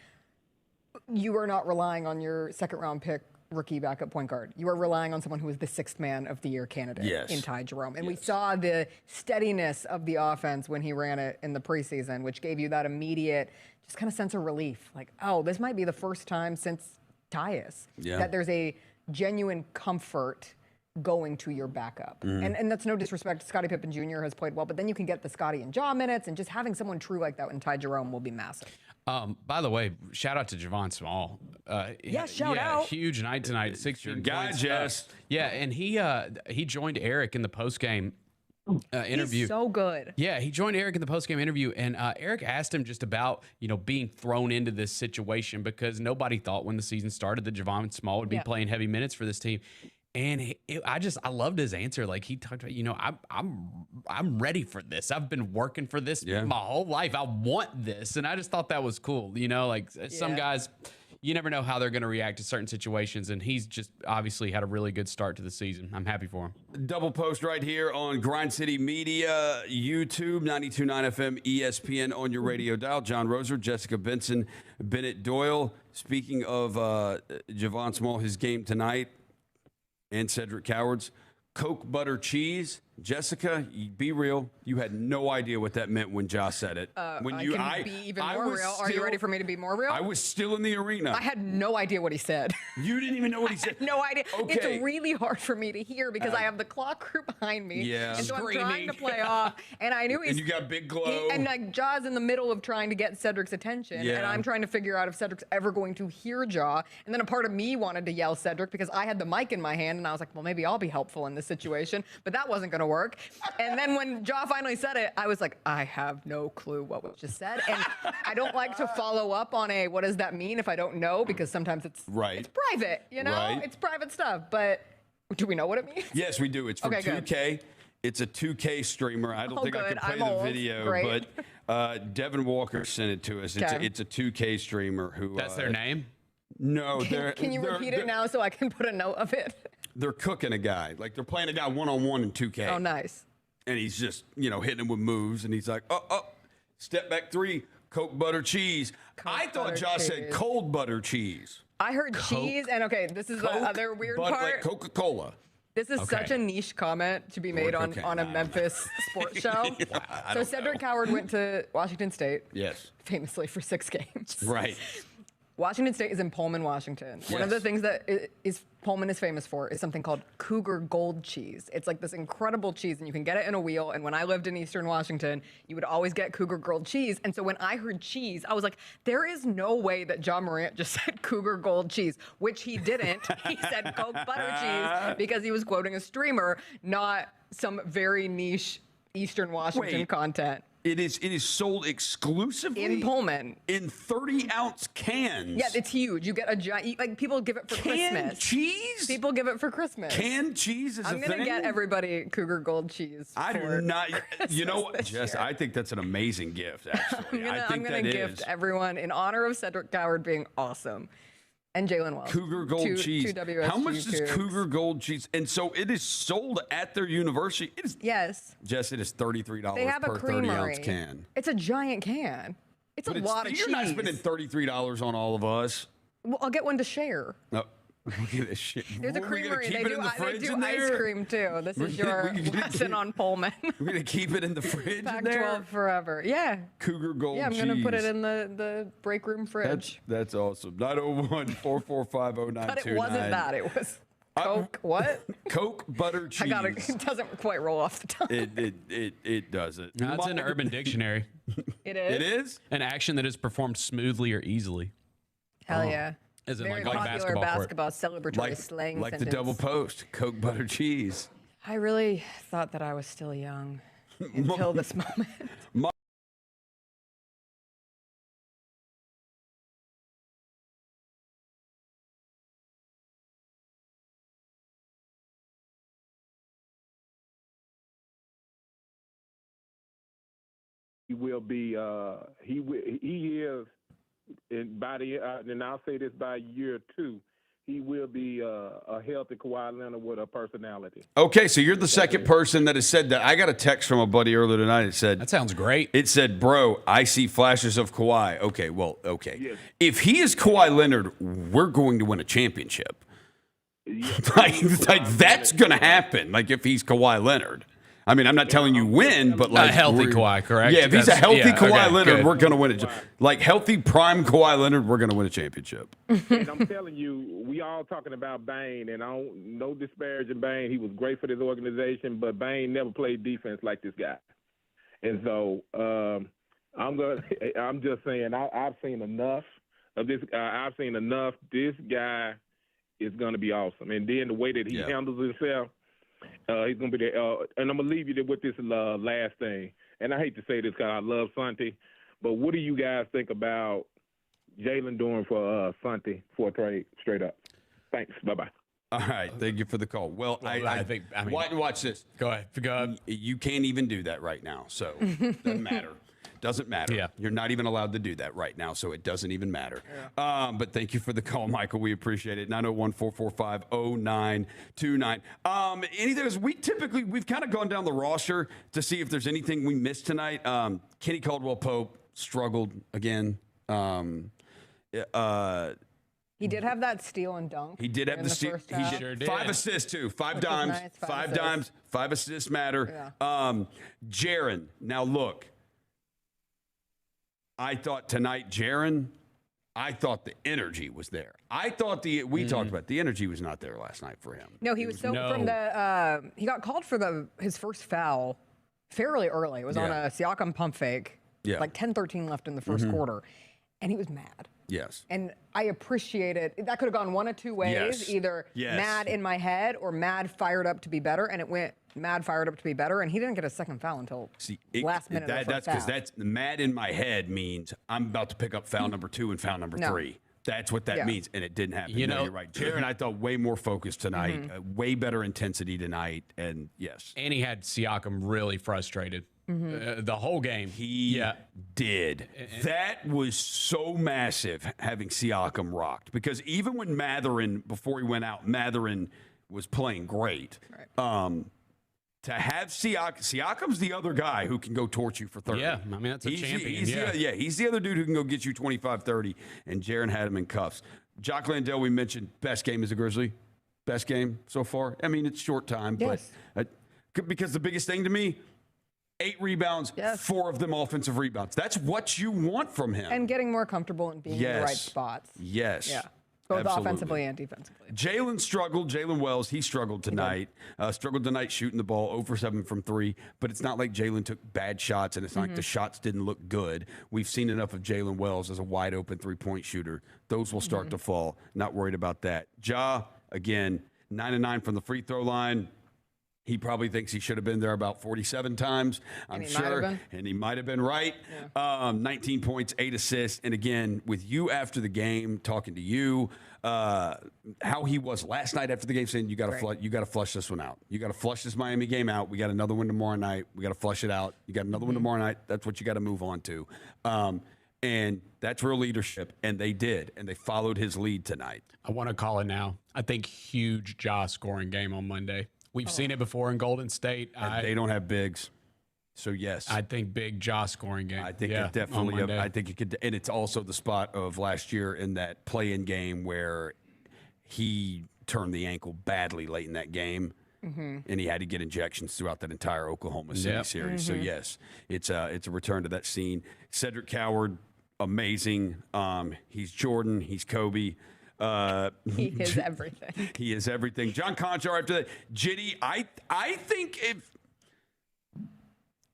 You are not relying on your second-round pick rookie backup point guard. You are relying on someone who is the 6th Man of the Year candidate in Ty Jerome. And we saw the steadiness of the offense when he ran it in the preseason, which gave you that immediate just kind of sense of relief. Like, oh, this might be the first time since Tyus that there's a genuine comfort going to your backup. And that's no disrespect. Scottie Pippen Jr. has played well, but then you can get the Scottie and Ja minutes, and just having someone true like that in Ty Jerome will be massive.
By the way, shout out to Javon Small.
Shout out.
Huge night tonight. 16
guy, Jess.
And he joined Eric in the postgame interview.
He's so good.
Yeah, he joined Eric in the postgame interview, and Eric asked him just about being thrown into this situation because nobody thought when the season started that Javon Small would be playing heavy minutes for this team. And I loved his answer. Like he talked about, I'm ready for this. I've been working for this my whole life. I want this, and I just thought that was cool. Some guys, you never know how they're going to react to certain situations, and he's just obviously had a really good start to the season. I'm happy for him.
Double post right here on Grind City Media, YouTube, 92.9 FM, ESPN on your radio dial. John Roser, Jessica Benson, Bennett Doyle. Speaking of Javon Small, his game tonight, and Cedric Coward's Coke butter cheese. Jessica, be real. You had no idea what that meant when Josh said it.
Be even more real. Are you ready for me to be more real?
I was still in the arena.
I had no idea what he said.
You didn't even know what he said?
No idea.
Okay.
It's really hard for me to hear because I have the clock crew behind me.
Yeah.
And so I'm trying to play off. And I knew
and you got big glow.
And like Ja's in the middle of trying to get Cedric's attention. Yeah. And I'm trying to figure out if Cedric's ever going to hear Ja. And then a part of me wanted to yell Cedric because I had the mic in my hand. And I was like, well, maybe I'll be helpful in this situation. But that wasn't going to work. And then when Ja finally said it, I was like, I have no clue what was just said. And I don't like to follow up on what does that mean if I don't know, because sometimes it's private, Right. It's private stuff. But do we know what it means?
Yes, we do. It's from 2K. Good. It's a 2K streamer. I don't think I can play the video, but Devin Walker sent it to us. It's a 2K streamer who.
That's their name?
No.
Can you repeat it now so I can put a note of it?
They're cooking a guy. Like they're playing a guy one-on-one in 2K.
Oh, nice.
And he's just, hitting him with moves. And he's like, step back 3, Coke butter cheese. I thought Josh said cold butter cheese.
I heard cheese. And this is the other weird part.
Like Coca-Cola.
This is such a niche comment to be made on a Memphis sports show. So Cedric Coward went to Washington State.
Yes.
Famously for 6 games.
Right.
Washington State is in Pullman, Washington. Yes. One of the things that Pullman is famous for is something called Cougar Gold cheese. It's like this incredible cheese, and you can get it in a wheel. And when I lived in Eastern Washington, you would always get Cougar Gold cheese. And so when I heard cheese, I was like, there is no way that John Morant just said Cougar Gold cheese, which he didn't. He said Coke butter cheese because he was quoting a streamer, not some very niche Eastern Washington content.
It is sold exclusively
in Pullman
in 30-ounce cans.
Yeah, it's huge. You get a giant. Like people give it for
canned
Christmas.
Cheese.
People give it for Christmas.
Canned cheese is a thing.
I'm gonna get everybody Cougar Gold cheese.
I do not. You know what, Jess? I think that's an amazing gift. Actually,
I'm gonna gift everyone in honor of Cedric Coward being awesome. And Jalen Wells.
Cougar Gold cheese. How much does Cougar Gold cheese? And so it is sold at their university. It is,
yes.
Jess, it is $33
they have
per
a creamery.
30-ounce can.
It's a giant can. It's a lot of cheese.
You're not spending $33 on all of us.
Well, I'll get one to share.
No. Look at this shit.
There's a creamery. They do ice cream too. This is your lesson on Pullman.
We're going to keep it in the fridge in there?
Pac-12 forever. Yeah.
Cougar Gold cheese.
Yeah, I'm going to put it in the break room fridge.
That's awesome. 901-445-0929.
But it wasn't that. It was Coke. What?
Coke butter cheese.
It doesn't quite roll off the tongue.
It doesn't.
No, it's in the Urban Dictionary.
It is?
It is?
An action that is performed smoothly or easily.
Hell yeah.
As in
very
like
popular
basketball
celebratory slang
like
sentence.
The double post, Coke butter cheese.
I really thought that I was still young until this moment.
He will be. He is. And and I'll say this by year 2, he will be a healthy Kawhi Leonard with a personality.
Okay, so you're the second person that has said that. I got a text from a buddy earlier tonight. It said,
"That sounds great."
It said, "Bro, I see flashes of Kawhi." Okay, well, okay.
Yes.
If he is Kawhi Leonard, we're going to win a championship.
Yes.
like that's going to happen. Like if he's Kawhi Leonard. I mean, I'm not telling you win, but like
a healthy Kawhi, correct?
Yeah, if he's a healthy Kawhi Leonard,
good.
we're going to win it. Like healthy prime Kawhi Leonard, we're going to win a championship.
And I'm telling you, we all talking about Bane, and I don't no disparaging Bane. He was great for this organization, but Bane never played defense like this guy. And so I'm just saying, I've seen enough of this. I've seen enough. This guy is going to be awesome, and then the way that he handles himself. He's going to be there. And I'm going to leave you with this last thing. And I hate to say this because I love Santi, but what do you guys think about Jalen doing for Santi for a trade straight up? Thanks. Bye-bye.
All right. Thank you for the call. Well, I think watch this.
Go ahead.
You can't even do that right now, so it doesn't matter. Doesn't matter. Yeah. You're not even allowed to do that right now, so it doesn't even matter. Yeah. But thank you for the call, Michael. We appreciate it. 901-445-0929. We've kind of gone down the roster to see if there's anything we missed tonight. Kenny Caldwell-Pope struggled again.
He did have that steal and dunk.
He did have the steal. He
sure did.
5 assists, too. 5 dimes.
Nice.
5 dimes. 5 assists matter.
Yeah.
Jaren. Now, look. I thought tonight, Jaren, I thought the energy was there. I thought we talked about the energy was not there last night for him.
No, he was from he got called for his first foul fairly early. It was on a Siakam pump fake.
Yeah.
Like 10-13 left in the first quarter. And he was mad.
Yes.
And I appreciate it. That could have gone one of two ways. Either mad in my head or mad fired up to be better. And it went mad fired up to be better. And he didn't get a second foul until last minute.
That's because that's mad in my head means I'm about to pick up foul number 2 and foul number 3. That's what that means. And it didn't happen. You're right. Jaren, I thought way more focused tonight, way better intensity tonight. And yes.
And he had Siakam really frustrated. The whole game.
He did. That was so massive having Siakam rocked because even when Mathurin, before he went out, Mathurin was playing great. Right. To have Siakam's the other guy who can go torch you for 30.
Yeah, I mean, that's a champion.
He's the other dude who can go get you 25, 30, and Jaren had him in cuffs. Jock Landale, we mentioned, best game as a Grizzly. Best game so far. I mean, it's short time, but because the biggest thing to me, 8 rebounds, 4 of them offensive rebounds. That's what you want from him.
And getting more comfortable and being in the right spots.
Yes.
Yeah. Both offensively and defensively.
Jalen struggled. Jalen Wells, he struggled tonight. Struggled tonight shooting the ball 0 for 7 from 3. But it's not like Jalen took bad shots, and it's not like the shots didn't look good. We've seen enough of Jalen Wells as a wide-open three-point shooter. Those will start to fall. Not worried about that. Ja, again, 9-9 from the free throw line. He probably thinks he should have been there about 47 times, I'm sure. And he might have been right. Yeah. 19 points, 8 assists. And again, with you after the game, talking to you, how he was last night after the game, saying you got to flush this one out. You got to flush this Miami game out. We got another one tomorrow night. We got to flush it out. You got another one tomorrow night. That's what you got to move on to. And that's real leadership. And they did. And they followed his lead tonight.
I want to call it now. I think huge Ja scoring game on Monday. We've seen it before in Golden State.
They don't have bigs. So, yes.
I think big Ja scoring game.
I think it definitely, I think it could, and it's also the spot of last year in that play-in game where he turned the ankle badly late in that game. And he had to get injections throughout that entire Oklahoma City series. So, yes, it's a return to that scene. Cedric Coward, amazing. He's Jordan. He's Kobe.
He is everything.
He is everything. John Conchar after that. Jitty, I think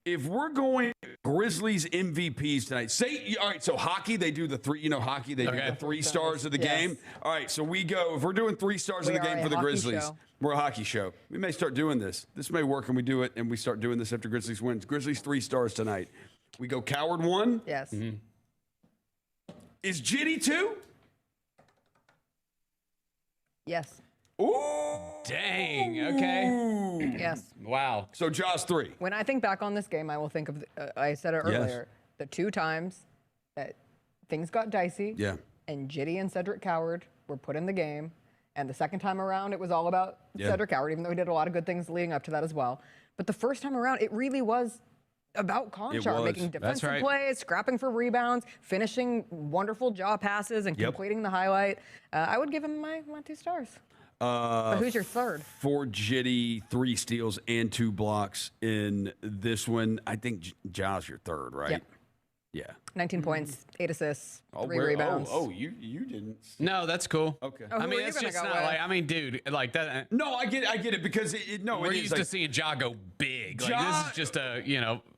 if we're going Grizzlies MVPs tonight, all right, so hockey, they do the 3, hockey, they do the 3 stars of the game. All right, so we go, if we're doing 3 stars of the game for the Grizzlies, we're a hockey show. We may start doing this. This may work, and we do it, and we start doing this after Grizzlies wins. Grizzlies 3 stars tonight. We go Coward 1.
Yes.
Is Jitty 2?
Yes.
Ooh.
Dang. Okay.
Yes.
Wow.
So Ja's 3.
When I think back on this game, I will think of, I said it earlier, the 2 times that things got dicey.
Yeah.
And Jitty and Cedric Coward were put in the game. And the second time around, it was all about Cedric Coward, even though he did a lot of good things leading up to that as well. But the first time around, it really was about Conchar, making defensive plays, scrapping for rebounds, finishing wonderful jaw passes, and completing the highlight. I would give him my 2 stars. But who's your third?
4 Jitty, 3 steals, and 2 blocks in this one. I think Ja's your third, right?
Yep.
Yeah.
19 points, 8 assists, 3 rebounds.
You didn't.
No, that's cool.
Okay.
I mean, it's just not like, dude, like that.
No, I get it because
we're used to seeing Ja go big. Like, this is just a,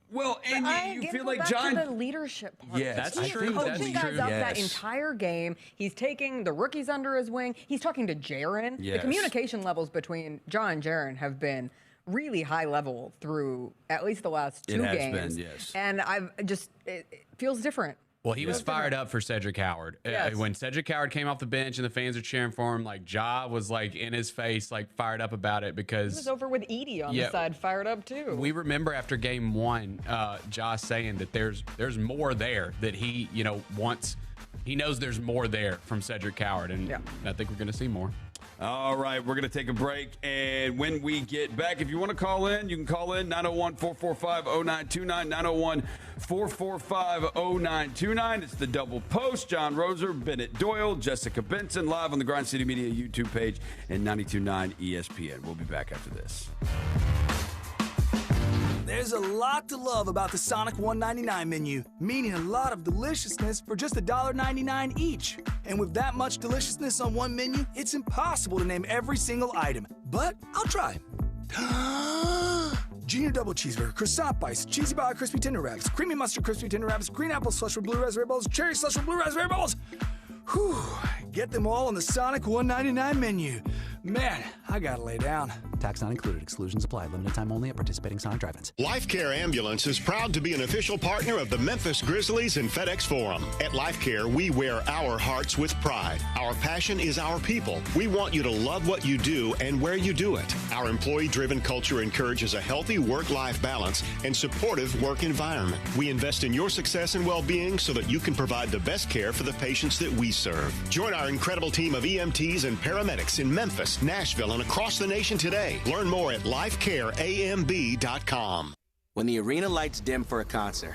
Well, and you feel like
John. The leadership part.
Yeah,
that's true.
He's coaching guys up that entire game. He's taking the rookies under his wing. He's talking to Jaren.
Yes.
The communication levels between Ja and Jaren have been really high level through at least the last 2 games.
It has been, yes.
And it feels different.
Well, he was fired up for Cedric Coward.
Yes.
When Cedric Coward came off the bench and the fans were cheering for him, like Ja was like in his face, like fired up about it because
he was over with Edie on the side, fired up too.
We remember after game 1, Ja saying that there's more there that he wants. He knows there's more there from Cedric Coward, and I think we're going to see more.
All right, we're going to take a break, and when we get back, if you want to call in, you can call in 901-445-0929, 901-445-0929. It's the Double Post. John Roser, Bennett Doyle, Jessica Benson, live on the Grind City Media YouTube page and 92.9 ESPN. We'll be back after this.
There's a lot to love about the Sonic $1.99 menu, meaning a lot of deliciousness for just $1.99 each. And with that much deliciousness on one menu, it's impossible to name every single item. But I'll try. Junior double cheeseburger, croissant bites, cheesy bala crispy tender wraps, creamy mustard crispy tender wraps, green apple slush with blue raspberry balls, cherry slush with blue raspberry balls. Whew, get them all on the Sonic $1.99 menu. Man, I gotta lay down.
Tax not included. Exclusions apply. Limited time only at participating Sonic drive-ins.
Life Care Ambulance is proud to be an official partner of the Memphis Grizzlies and FedEx Forum. At Life Care, we wear our hearts with pride. Our passion is our people. We want you to love what you do and where you do it. Our employee-driven culture encourages a healthy work-life balance and supportive work environment. We invest in your success and well-being so that you can provide the best care for the patients that we serve. Join our incredible team of EMTs and paramedics in Memphis, Nashville, and across the nation today. Learn more at lifecareamb.com.
When the arena lights dim for a concert,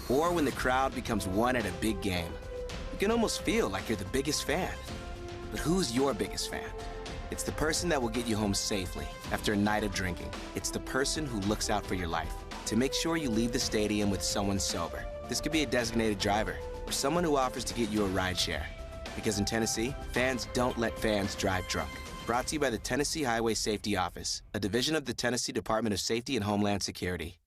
or when the crowd becomes one at a big game, you can almost feel like you're the biggest fan. But who's your biggest fan? It's the person that will get you home safely after a night of drinking. It's the person who looks out for your life. to make sure you leave the stadium with someone sober. This could be a designated driver or someone who offers to get you a ride share. Because in Tennessee, fans don't let fans drive drunk. Brought to you by the Tennessee Highway Safety Office, a division of the Tennessee Department of Safety and Homeland Security.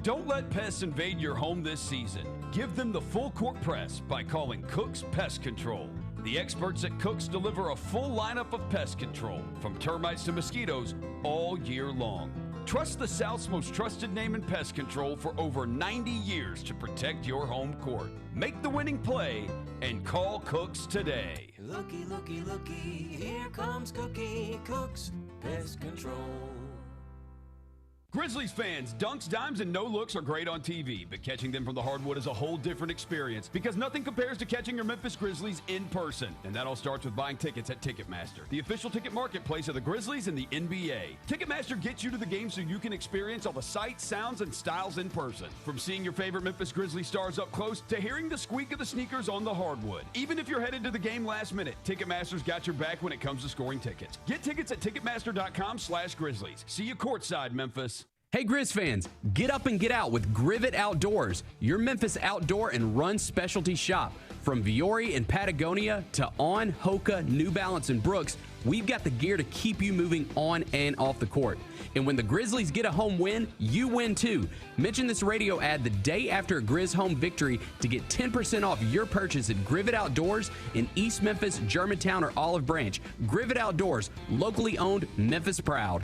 Don't let pests invade your home this season. Give them the full court press by calling Cook's Pest Control. The experts at Cook's deliver a full lineup of pest control, from termites to mosquitoes, all year long. Trust the South's most trusted name in pest control for over 90 years to protect your home court. Make the winning play and call Cook's today.
Looky, looky, looky, here comes Cookie Cook's Pest Control.
Grizzlies fans, dunks, dimes, and no-looks are great on TV, but catching them from the hardwood is a whole different experience because nothing compares to catching your Memphis Grizzlies in person. And that all starts with buying tickets at Ticketmaster, the official ticket marketplace of the Grizzlies and the NBA. Ticketmaster gets you to the game so you can experience all the sights, sounds, and styles in person. From seeing your favorite Memphis Grizzlies stars up close to hearing the squeak of the sneakers on the hardwood. Even if you're headed to the game last minute, Ticketmaster's got your back when it comes to scoring tickets. Get tickets at Ticketmaster.com/Grizzlies. See you courtside, Memphis.
Hey Grizz fans, get up and get out with Grivet Outdoors, your Memphis outdoor and run specialty shop. From Viore and Patagonia to On, Hoka, New Balance, and Brooks, we've got the gear to keep you moving on and off the court. And when the Grizzlies get a home win, you win too. Mention this radio ad the day after a Grizz home victory to get 10% off your purchase at Grivet Outdoors in East Memphis, Germantown, or Olive Branch. Grivet Outdoors, locally owned, Memphis proud.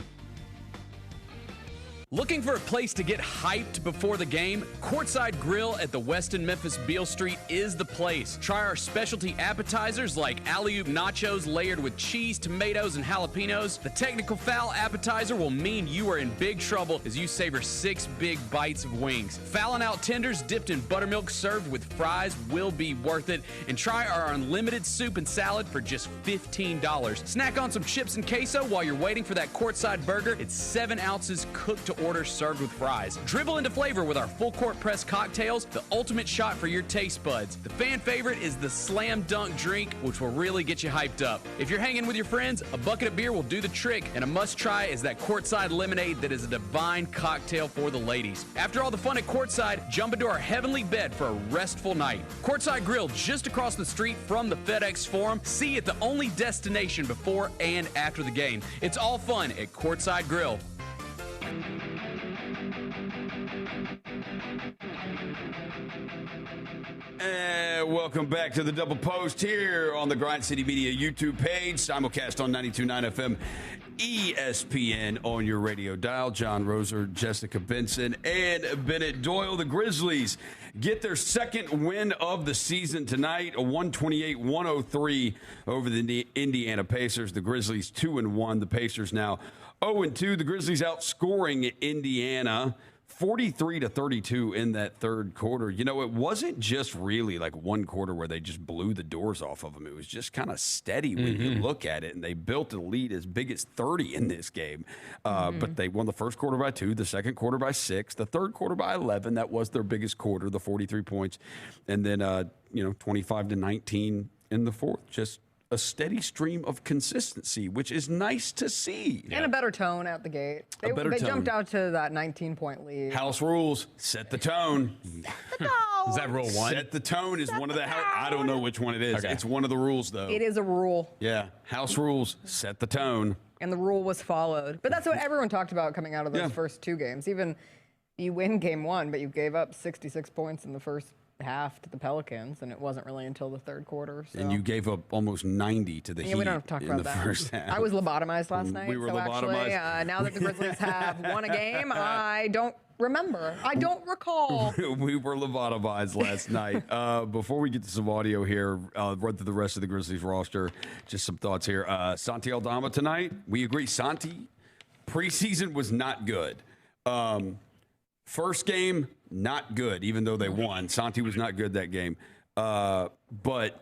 Looking for a place to get hyped before the game? Courtside Grill at the Westin Memphis Beale Street is the place. Try our specialty appetizers like alley-oop nachos layered with cheese, tomatoes, and jalapenos. The technical foul appetizer will mean you are in big trouble as you savor 6 big bites of wings. Fallon out tenders dipped in buttermilk served with fries will be worth it. And try our unlimited soup and salad for just $15. Snack on some chips and queso while you're waiting for that courtside burger. It's 7 ounces cooked to order, served with fries. Dribble into flavor with our full court press cocktails, the ultimate shot for your taste buds. The fan favorite is the Slam Dunk drink, which will really get you hyped up. If you're hanging with your friends, a bucket of beer will do the trick, and a must try is that courtside lemonade that is a divine cocktail for the ladies. After all the fun at courtside, jump into our heavenly bed for a restful night. Courtside Grill just across the street from the FedEx Forum. See it, the only destination before and after the game. It's all fun at Courtside Grill.
And welcome back to the Double Post here on the Grind City Media YouTube page, simulcast on 92.9 FM, ESPN on your radio dial. John Roser, Jessica Benson, and Bennett Doyle. The Grizzlies get their second win of the season tonight, a 128-103 over the Indiana Pacers. The Grizzlies 2-1. The Pacers now 0-2. The Grizzlies outscoring Indiana 43-32 in that third quarter. You know, it wasn't just really like one quarter where they just blew the doors off of them. It was just kind of steady when you look at it, and they built a lead as big as 30 in this game. But they won the first quarter by 2, the second quarter by 6, the third quarter by 11. That was their biggest quarter, the 43 points. And then, 25-19 in the fourth. Just a steady stream of consistency, which is nice to see.
And a better tone out the gate. They jumped out to that 19-point lead.
House rules, set the tone.
Is that rule 1?
Set the tone is one of the I don't know which one it is. Okay. It's one of the rules, though.
It is a rule.
Yeah, house rules, set the tone.
And the rule was followed. But that's what everyone talked about coming out of those first 2 games. Even you win game 1, but you gave up 66 points in the first half to the Pelicans, and it wasn't really until the third quarter. So.
And you gave up almost 90 to the Heat.
We don't have to talk about that.
First half.
I was lobotomized last night.
We were
lobotomized. Actually, now that the Grizzlies have won a game, I don't remember. I don't recall.
We were lobotomized last night. Before we get to some audio here, run through the rest of the Grizzlies roster. Just some thoughts here. Santi Aldama tonight. We agree. Santi, preseason was not good. First game, not good, even though they won. Santi was not good that game. But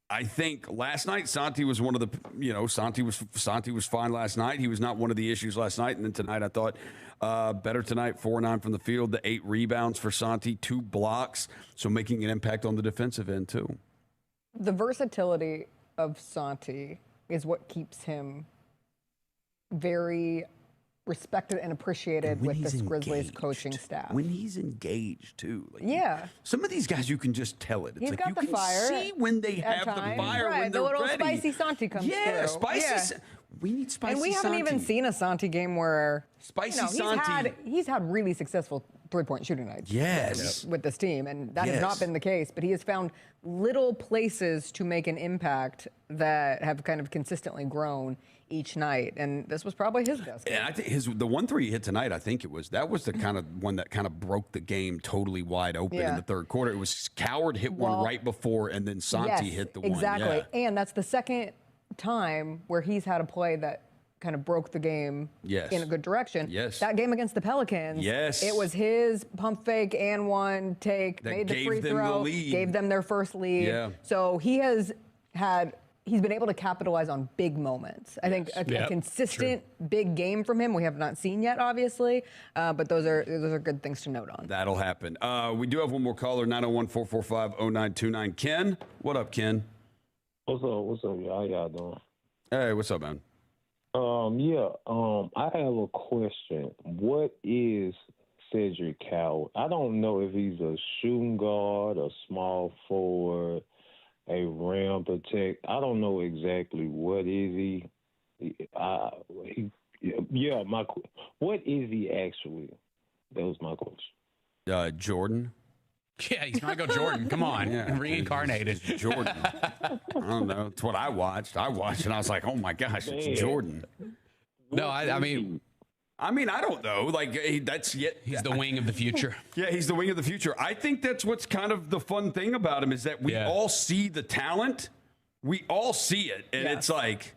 I think last night, Santi was one of the, Santi was fine last night. He was not one of the issues last night. And then tonight, I thought better tonight, 4-9 from the field, the 8 rebounds for Santi, 2 blocks. So making an impact on the defensive end, too.
The versatility of Santi is what keeps him very respected and appreciated with this Grizzlies coaching staff.
When he's engaged, too. Like,
yeah.
Some of these guys, you can just tell it. It's
He's
like
got
you
the
can
fire
see when they have the fire,
right,
when they're
the little
ready.
spicy Santi comes through.
Yeah, spicy. We need spicy
And we haven't
Santi.
even seen a Santi game where
Santi.
he's had really successful three-point shooting nights.
Yes.
With this team, and that has not been the case. But he has found little places to make an impact that have kind of consistently grown each night, and this was probably his best game.
And I think the 1-3 he hit tonight, I think that was the kind of one that kind of broke the game totally wide open in the third quarter. It was Coward hit one right before, and then Santi hit the one.
Exactly, and that's the second time where he's had a play that kind of broke the game in a good direction.
Yes.
That game against the Pelicans, it was his pump fake and one take,
that
made the free
them
throw,
the lead.
gave them their first lead.
Yeah.
So he's been able to capitalize on big moments. I think a consistent big game from him we have not seen yet, obviously, but those are good things to note on.
That'll happen. We do have one more caller, 901-445-0929. Ken, what up, Ken?
What's up, y'all? How y'all doing?
Hey, what's up, man?
I have a question. What is Cedric Coward? I don't know if he's a shooting guard, a small forward, a rim protect. I don't know exactly what is he. What is he actually? That was my question.
Jordan.
Yeah, he's Michael Jordan. Come on, reincarnated.
Jordan. I don't know. It's what I watched. And I was like, oh my gosh, it's Jordan.
No, I mean,
I don't know. Like
he's the wing of the future.
Yeah, he's the wing of the future. I think that's what's kind of the fun thing about him is that we all see the talent. We all see it, and it's like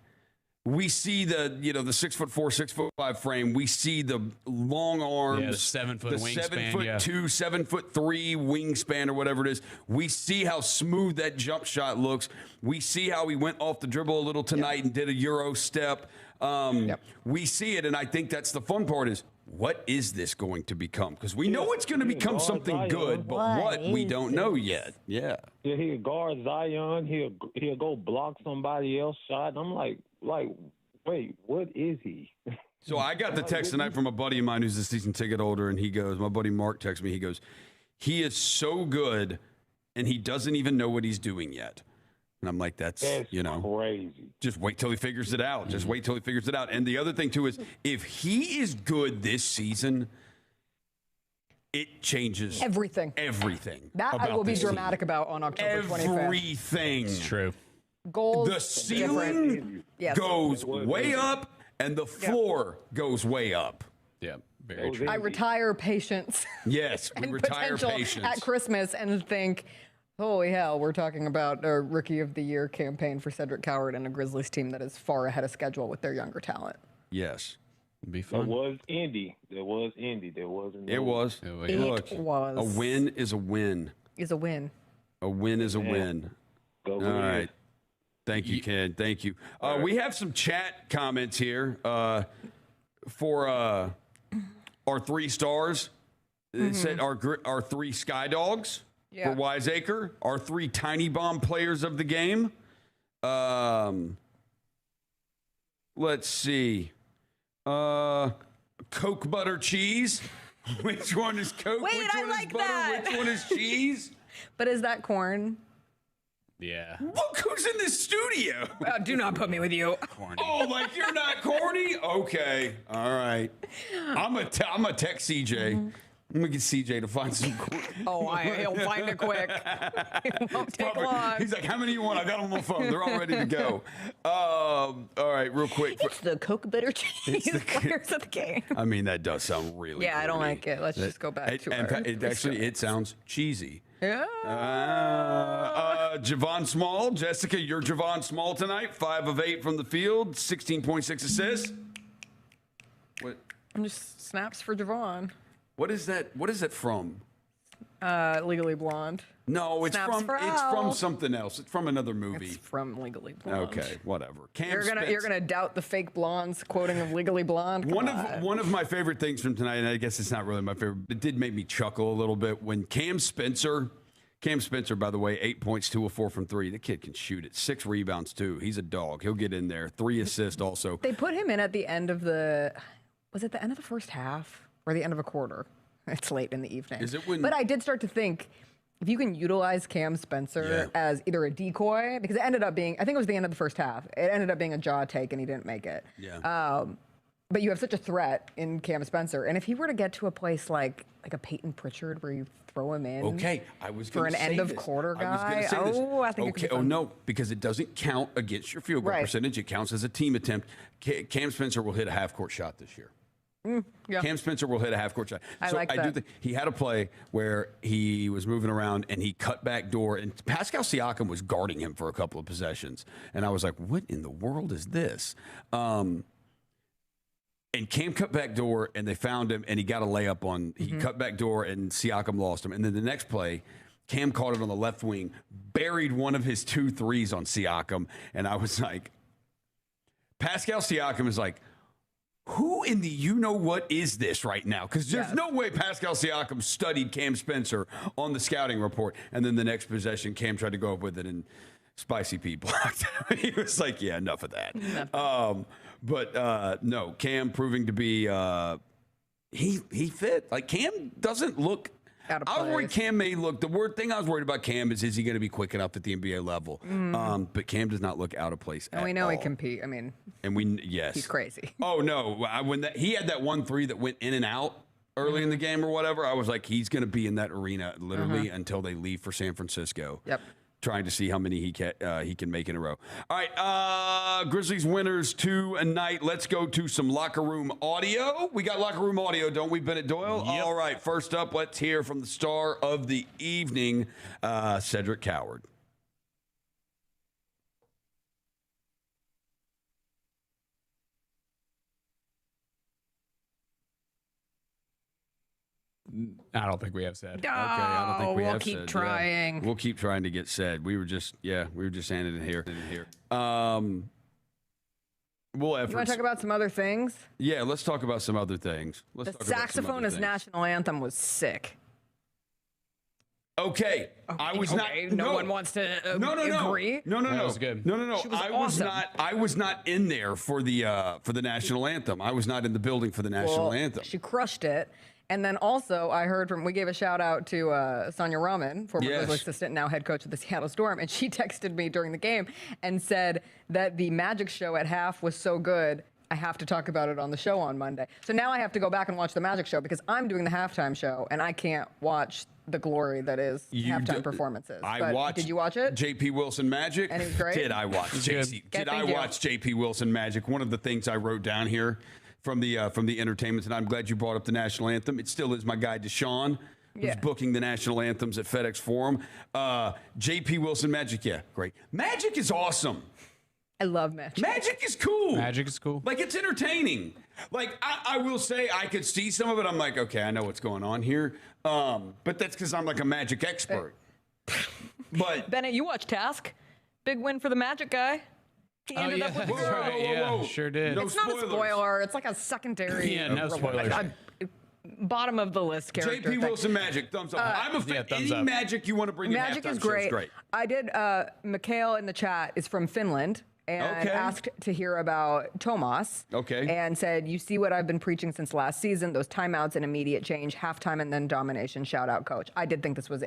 we see the 6'4", 6'5" frame. We see the long arms,
the 7 foot
the
wingspan,
7'2", 7'3" wingspan, or whatever it is. We see how smooth that jump shot looks. We see how he went off the dribble a little tonight and did a Euro step. We see it, and I think that's the fun part is, what is this going to become? Because we know it's going to become something good, but what we don't know yet. Yeah.
Yeah, he'll guard Zion. He'll go block somebody else's shot. And I'm like, wait, what is he?
So I got the text tonight from a buddy of mine who's a season ticket holder, and he goes, my buddy Mark texts me, he goes, he is so good, and he doesn't even know what he's doing yet. And I'm like, that's
crazy.
Just wait till he figures it out. Just wait till he figures it out. And the other thing, too, is if he is good this season, it changes
everything. That I will be dramatic about on October 25th.
Everything.
It's true.
Goals.
The ceiling goes way up, and the floor goes way up.
Yeah, very true.
I retire patience.
Yes, we retire patience.
At Christmas and think, holy hell, we're talking about a Rookie of the Year campaign for Cedric Coward and a Grizzlies team that is far ahead of schedule with their younger talent.
Yes.
It'd be fun.
There was Indy. There wasn't.
It was.
It was.
A win is a win.
Is a win.
A win is a win.
Go
All right. Thank you, Ken. Thank you. We have some chat comments here for our 3 stars. It said our 3 Sky Dogs for Wiseacre, our 3 Tiny Bomb players of the game. Let's see. Coke butter cheese. Which one is Coke?
Wait,
Which one
I like
is butter?
that.
Which one is cheese?
But is that corn?
Yeah.
Look who's in the studio.
Do not put me with you.
Corny.
Oh, like you're not corny? Okay. All right. I'm a text CJ. I'm going to get CJ to find some corn.
He'll find it quick. It won't take long.
He's like, how many you want? I got them on my phone. They're all ready to go. All right, real quick.
It's the Coke butter cheese players of the game.
I mean, that does sound really
I don't like it. Let's just go back to
it sounds cheesy.
Yeah.
Javon Small. Jessica, you're Javon Small tonight. 5 of 8 from the field. 16.6 assists. What?
Just snaps for Javon.
What is that? What is it from?
Legally Blonde.
No, it's
Snaps
from something else. It's from another movie.
It's from Legally Blonde.
Okay, whatever.
You're gonna doubt the fake blondes quoting of Legally Blonde.
One of my favorite things from tonight, and I guess it's not really my favorite, but it did make me chuckle a little bit when Cam Spencer, by the way, 8 points, 2 of 4 from 3. The kid can shoot it. 6 rebounds too. He's a dog. He'll get in there. 3 assists also.
They put him in at the end of the was it the end of the first half or the end of a quarter? It's late in the evening.
Is it when?
But I did start to think, if you can utilize Cam Spencer as either a decoy, because it ended up being, I think it was the end of the first half. It ended up being a jaw take, and he didn't make it.
Yeah.
But you have such a threat in Cam Spencer, and if he were to get to a place like a Peyton Pritchard where you throw him in,
I was
for an end of quarter guy. I think it could be fun.
no, because it doesn't count against your field goal percentage. It counts as a team attempt. Cam Spencer will hit a half-court shot this year.
Yeah.
Cam Spencer will hit a half-court shot.
I
do think he had a play where he was moving around and he cut back door, and Pascal Siakam was guarding him for a couple of possessions, and I was like, "What in the world is this?" And Cam cut back door, and they found him, and he got a layup on. He cut back door, and Siakam lost him. And then the next play, Cam caught it on the left wing, buried one of his 2 threes on Siakam, and I was like, Pascal Siakam is like, who in the you-know-what is this right now? Because there's no way Pascal Siakam studied Cam Spencer on the scouting report. And then the next possession, Cam tried to go up with it, and Spicy P blocked. He was like, yeah, enough of that. But no, Cam proving to be he fit. Like, Cam doesn't look
out of
place. I was worried Cam may look. The thing I was worried about Cam is he going to be quick enough at the NBA level? But Cam does not look out of place at all.
And we know he compete. I mean, he's crazy.
Oh no, when he had that 1 3 that went in and out early in the game or whatever, I was like, he's going to be in that arena literally until they leave for San Francisco.
Yep.
Trying to see how many he can make in a row. All right, Grizzlies winners tonight. Let's go to some locker room audio. We got locker room audio, don't we, Bennett Doyle?
Yep.
All right, first up, let's hear from the star of the evening, Cedric Coward.
I don't think we have said.
Okay, I don't think we have
keep
said.
trying.
Yeah. We'll keep trying to get said. We were just handing it here. We'll effort.
You want to talk about some other things?
Yeah, let's talk about some other things.
The saxophone as national anthem was sick.
Okay, I was not.
No one wants to agree.
No.
That was good.
No.
Awesome.
I was not in there for the national anthem. I was not in the building for the national anthem.
She crushed it. And then also, I heard we gave a shout out to Sonia Rahman, former Grizzlies assistant, now head coach of the Seattle Storm, and she texted me during the game and said that the Magic show at half was so good, I have to talk about it on the show on Monday. So now I have to go back and watch the Magic show because I'm doing the halftime show and I can't watch the glory that is halftime performances. Did you watch it?
JP Wilson Magic.
And it was great.
Did I watch JP Wilson Magic? One of the things I wrote down here from the entertainment, and I'm glad you brought up the national anthem. It still is my guy Deshaun, who's booking the national anthems at FedEx Forum. JP Wilson Magic, great. Magic is awesome.
I love Magic.
Magic is cool.
Magic is cool.
Like, it's entertaining. Like, I will say I could see some of it. I'm like, okay, I know what's going on here. But that's because I'm like a Magic expert. But
Bennett, you watch Task? Big win for the Magic guy. He ended up with the girl.
Right. Yeah, sure did.
It's not a spoiler. It's like a secondary.
No spoilers.
Bottom of the list character.
JP Wilson Magic, thumbs up. I'm a fan. Any Magic you want to bring in
Magic
halftime
is great.
Great.
I did. Mikhail in the chat is from Finland and asked to hear about Tomas.
Okay.
And said, you see what I've been preaching since last season, those timeouts and immediate change, halftime and then domination. Shout out, coach. I did think this was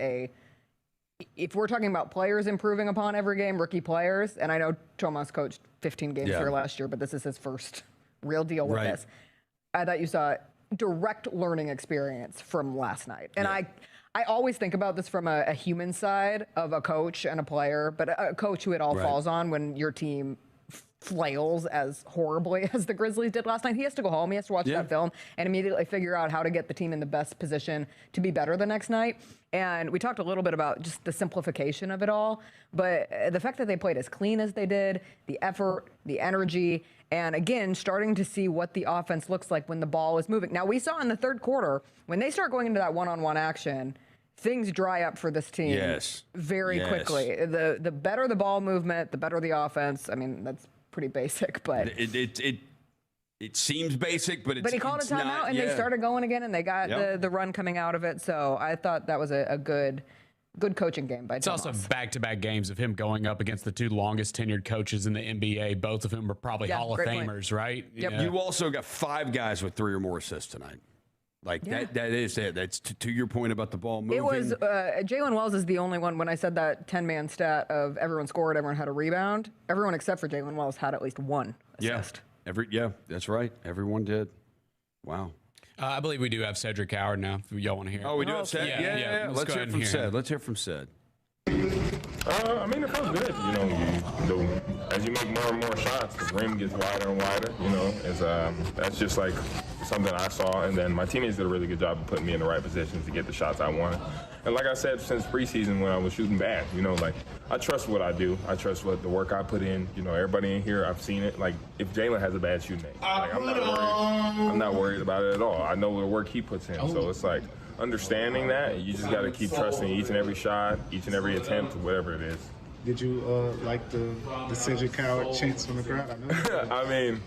if we're talking about players improving upon every game, rookie players, and I know Tomas coached 15 games here last year, but this is his first real deal with this. I thought you saw direct learning experience from last night. And I always think about this from a human side of a coach and a player, but a coach who it all falls on when your team flails as horribly as the Grizzlies did last night. He has to go home. He has to watch that film and immediately figure out how to get the team in the best position to be better the next night. And we talked a little bit about just the simplification of it all, but the fact that they played as clean as they did, the effort, the energy, and again, starting to see what the offense looks like when the ball is moving. Now, we saw in the third quarter, when they start going into that one-on-one action, things dry up for this team very quickly. The better the ball movement, the better the offense. I mean, that's pretty basic, but
it seems basic, but it's
he called a timeout and they started going again, and they got the run coming out of it. So I thought that was a good good coaching game by
It's
Tim
also
Moss.
back-to-back games of him going up against the two longest tenured coaches in the NBA. Both of whom are probably Hall of Famers, right?
Yep.
Yeah.
You also got 5 guys with 3 or more assists tonight. Like that is it. That's to your point about the ball moving.
It was Jalen Wells is the only one. When I said that 10-man stat of everyone scored, everyone had a rebound. Everyone except for Jalen Wells had at least 1 assist.
Yeah, that's right. Everyone did. Wow.
I believe we do have Cedric Coward now. If y'all want to hear.
Oh, we do have Ced? Yeah. Let's hear from Ced. Let's hear from Ced.
I mean, it feels good. As you make more and more shots, the rim gets wider and wider. That's just like something I saw. And then my teammates did a really good job of putting me in the right positions to get the shots I wanted. And like I said, since preseason when I was shooting bad, I trust what I do. I trust what the work I put in. Everybody in here, I've seen it. Like, if Jalen has a bad shooting day, I'm not worried about it at all. I know the work he puts in. So it's like, understanding that, you just got to keep trusting each and every shot, each and every attempt, whatever it is.
Did you like the Cedric Coward chants from the crowd?
I mean,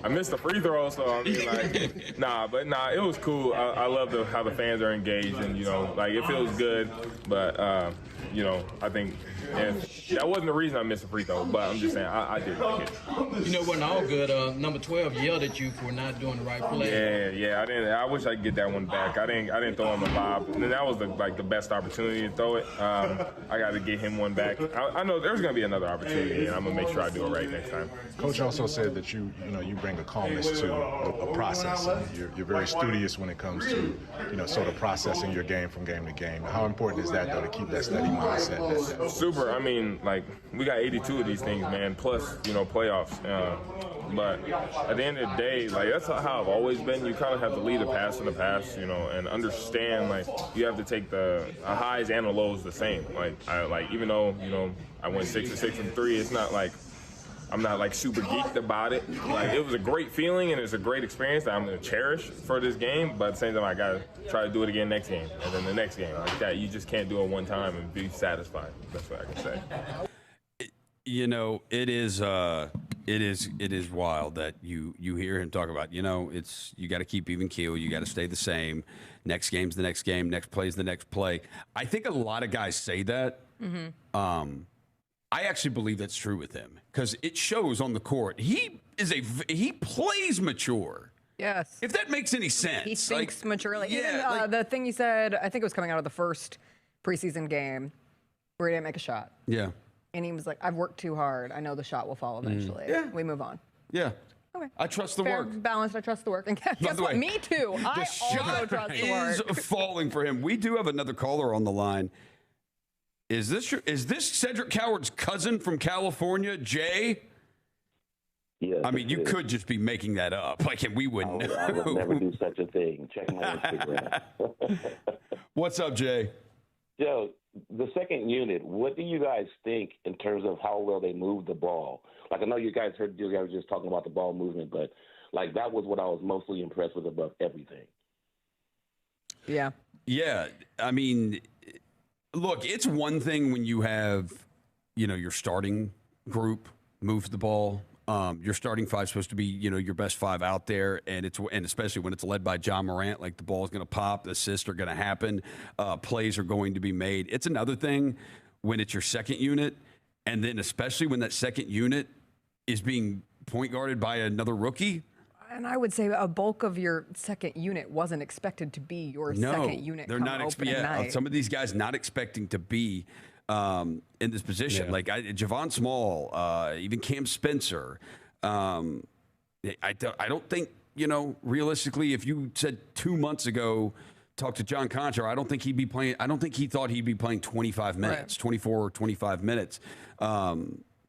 I missed the free throw, so I mean, it was cool. I love how the fans are engaged, and it feels good. But I think that wasn't the reason I missed the free throw. But I'm just saying, I did like it.
It wasn't all good. Number 12 yelled at you for not doing the right play.
Yeah. I wish I could get that one back. I didn't throw him a lob, and that was the best opportunity to throw it. I got to get him one back. I know there's going to be another opportunity, and I'm going to make sure I do it right next time.
Coach also said that you bring a calmness to a process. You're very studious when it comes to, sort of processing your game from game to game. How important is that, though, to keep that steady mindset?
Super. I mean, we got 82 of these things, man, plus, playoffs. But at the end of the day, that's how I've always been. You kind of have to lead the pass in the pass, and understand, you have to take the highs and the lows the same. Even though, I went 6 of 6 from 3, it's not like I'm not super geeked about it. It was a great feeling and it's a great experience that I'm going to cherish for this game. But at the same time, I got to try to do it again next game and then the next game. Like that, you just can't do it one time and be satisfied. That's what I can say.
It is wild that you hear him talk about, you got to keep even keel. You got to stay the same. Next game's the next game. Next play's the next play. I think a lot of guys say that. Mm-hmm. I actually believe that's true with him because it shows on the court. He plays mature.
Yes.
If that makes any sense.
He thinks maturely. Yeah. Even, the thing he said, I think it was coming out of the first preseason game where he didn't make a shot.
Yeah.
And he was like, I've worked too hard. I know the shot will fall eventually.
Yeah.
We move on.
Yeah.
Okay.
I trust the
Fair,
work.
Balanced. I trust the work. And guess what? Me too. I also trust the work.
Is falling for him. We do have another caller on the line. Is this Cedric Coward's cousin from California, Jay?
Yeah.
I mean, you could just be making that up. And we wouldn't know.
I would never do such a thing. Check my Instagram.
What's up, Jay?
Joe, the second unit, what do you guys think in terms of how well they moved the ball? I know you guys were just talking about the ball movement, but that was what I was mostly impressed with above everything.
Yeah.
Yeah. I mean, look, it's one thing when you have, your starting group moves the ball. Your starting five is supposed to be, your best 5 out there, and especially when it's led by John Morant, the ball is going to pop, the assists are going to happen, plays are going to be made. It's another thing when it's your second unit, and then especially when that second unit is being point guarded by another rookie.
And I would say a bulk of your second unit wasn't expected to be your second unit.
They're not
night.
Some of ththese guys not expecting to be in this position.
Yeah.
Javon Small, even Cam Spencer. I don't think, realistically, if you said 2 months ago, talk to John Contra, I don't think he'd be playing. I don't think he thought he'd be playing 25 minutes, 24 or 25 minutes.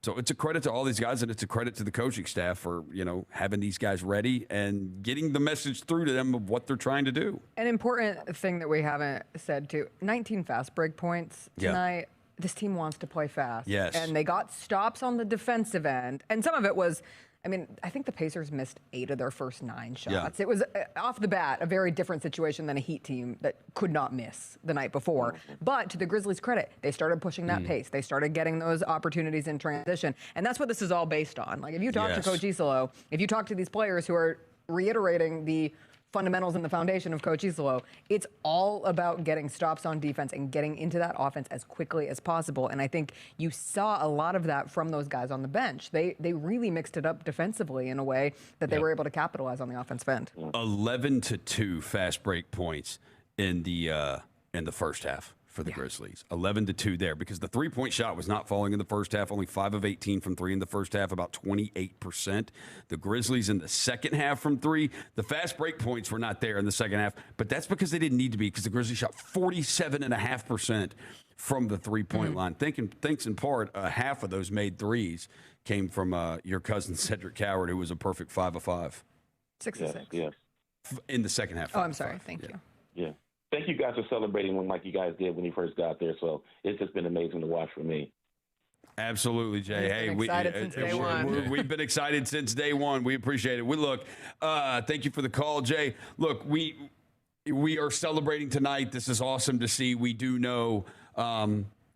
So it's a credit to all these guys, and it's a credit to the coaching staff for, having these guys ready and getting the message through to them of what they're trying to do.
An important thing that we haven't said, too, 19 fast break points tonight. Yeah. This team wants to play fast.
Yes.
And they got stops on the defensive end. And some of it was, I think the Pacers missed 8 of their first 9 shots. Yeah. It was, off the bat, a very different situation than a Heat team that could not miss the night before. But to the Grizzlies' credit, they started pushing that pace. They started getting those opportunities in transition. And that's what this is all based on. If you talk to Coach Isolo, if you talk to these players who are reiterating the fundamentals and the foundation of Coach Isolo. It's all about getting stops on defense and getting into that offense as quickly as possible. And I think you saw a lot of that from those guys on the bench. They really mixed it up defensively in a way that they were able to capitalize on the offensive end.
11-2 fast break points in the first half for the Grizzlies. 11-2 there, because the three-point shot was not falling in the first half. Only 5 of 18 from three in the first half, about 28%. The Grizzlies in the second half from three, the fast break points were not there in the second half, but that's because they didn't need to be, because the Grizzlies shot 47.5% from the three-point line. Thanks in part, half of those made threes came from your cousin Cedric Coward, who was a perfect 5 of 5.
6 of 6.
Yes.
In the second half.
Oh, I'm sorry. Thank you.
Yeah. Thank you guys for celebrating like you guys did when you first got there. So it's just been amazing to watch for me.
Absolutely, Jay. We've been excited since day one. We appreciate it. Thank you for the call, Jay. Look, we are celebrating tonight. This is awesome to see. We do know.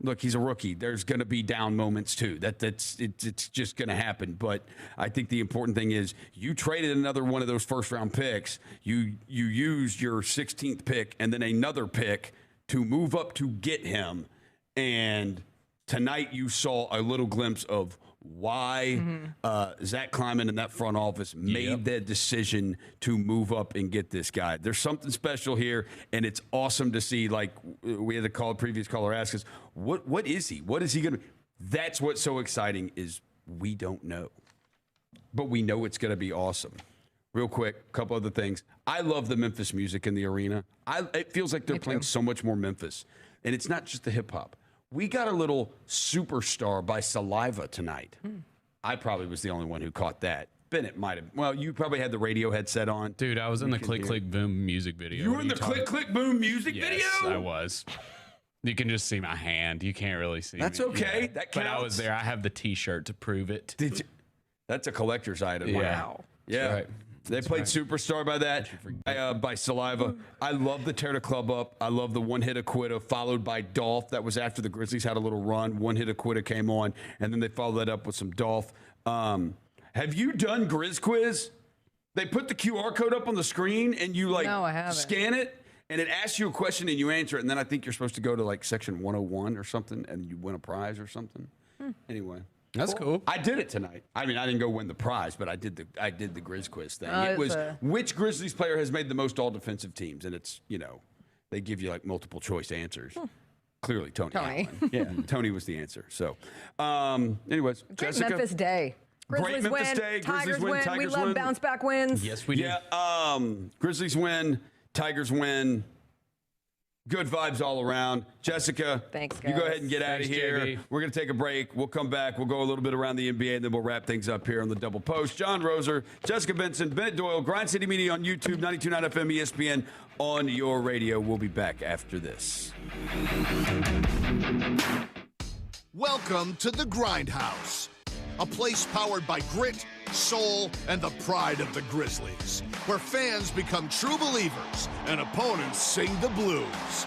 Look, he's a rookie. There's going to be down moments too. It's just going to happen. But I think the important thing is you traded another one of those first-round picks. You used your 16th pick and then another pick to move up to get him. And tonight you saw a little glimpse of why Zach Kleiman and that front office made that decision to move up and get this guy. There's something special here, and it's awesome to see. Like we had a previous caller ask us, what is he? What is he going to? That's what's so exciting is we don't know, but we know it's going to be awesome. Real quick, a couple other things. I love the Memphis music in the arena. It feels like they're playing so much more Memphis, and it's not just the hip hop. We got a little Superstar by Saliva tonight. I probably was the only one who caught that. Bennett might have. Well, you probably had the radio headset on.
Dude, I was in the Click Click Boom music video.
You were in the Click Click Boom music video?
Yes, I was. You can just see my hand. You can't really see
That's
me.
okay.
Yeah.
That counts.
But I was there. I have the T-shirt to prove it.
Did you? That's a collector's item.
Yeah.
Wow. Yeah. Right. They played Superstar by Saliva. I love the Tear the Club Up. I love the One Hit Acquita followed by Dolph. That was after the Grizzlies had a little run. One Hit Acquita came on, and then they followed that up with some Dolph. Have you done Grizz Quiz? They put the QR code up on the screen, and you scan it, and it asks you a question, and you answer it. And then I think you're supposed to go to section 101 or something, and you win a prize or something. Anyway.
That's cool.
I did it tonight. I mean, I didn't go win the prize, but I did the Grizz Quiz thing. It was which Grizzlies player has made the most all defensive teams, and it's they give you multiple choice answers. Clearly, Tony. Allen. Yeah, Tony was the answer. So, anyways,
Great
Jessica,
Memphis Day. Grizzlies
great Memphis
win.
Day.
Tigers
Grizzlies win. Tigers
we love
win.
bounce back wins.
Yes, we do.
Yeah. Grizzlies win. Tigers win. Good vibes all around. Jessica,
thanks, guys.
You go ahead and get out of here.
JB.
We're going to take a break. We'll come back. We'll go a little bit around the NBA, and then we'll wrap things up here on the Double Post. John Roser, Jessica Benson, Bennett Doyle, Grind City Media on YouTube, 92.9 FM, ESPN on your radio. We'll be back after this.
Welcome to the Grindhouse, a place powered by grit, soul, and the pride of the Grizzlies, where fans become true believers and opponents sing the blues.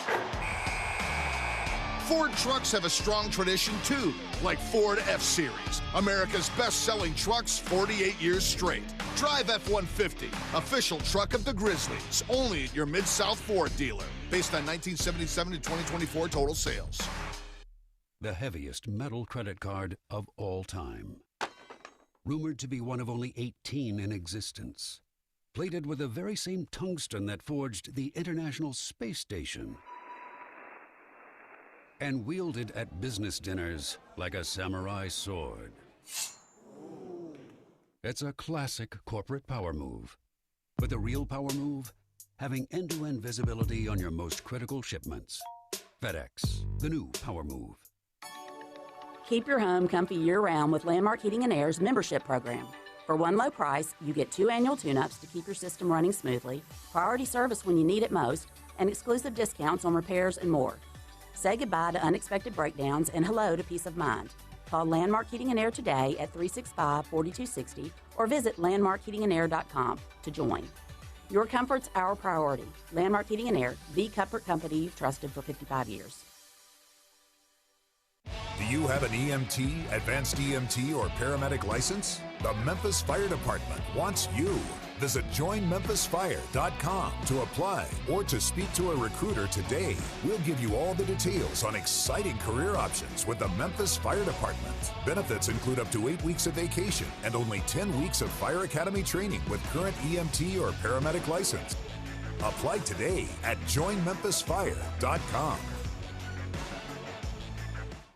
Ford trucks have a strong tradition too, like Ford F-Series, America's best-selling trucks 48 years straight. Drive F-150, official truck of the Grizzlies, only at your Mid-South Ford dealer, based on 1977 to 2024 total sales.
The heaviest metal credit card of all time. Rumored to be one of only 18 in existence. Plated with the very same tungsten that forged the International Space Station. And wielded at business dinners like a samurai sword. It's a classic corporate power move. But the real power move? Having end-to-end visibility on your most critical shipments. FedEx, the new power move.
Keep your home comfy year-round with Landmark Heating and Air's membership program. For one low price, you get 2 annual tune-ups to keep your system running smoothly, priority service when you need it most, and exclusive discounts on repairs and more. Say goodbye to unexpected breakdowns and hello to peace of mind. Call Landmark Heating and Air today at 365-4260 or visit landmarkheatingandair.com to join. Your comfort's our priority. Landmark Heating and Air, the comfort company you've trusted for 55 years.
Do you have an EMT, advanced EMT, or paramedic license? The Memphis Fire Department wants you.
Visit joinmemphisfire.com to apply or to speak to a recruiter today. We'll give you all the details on exciting career options with the Memphis Fire Department. Benefits include up to 8 weeks of vacation and only 10 weeks of Fire Academy training with current EMT or paramedic license. Apply today at joinmemphisfire.com.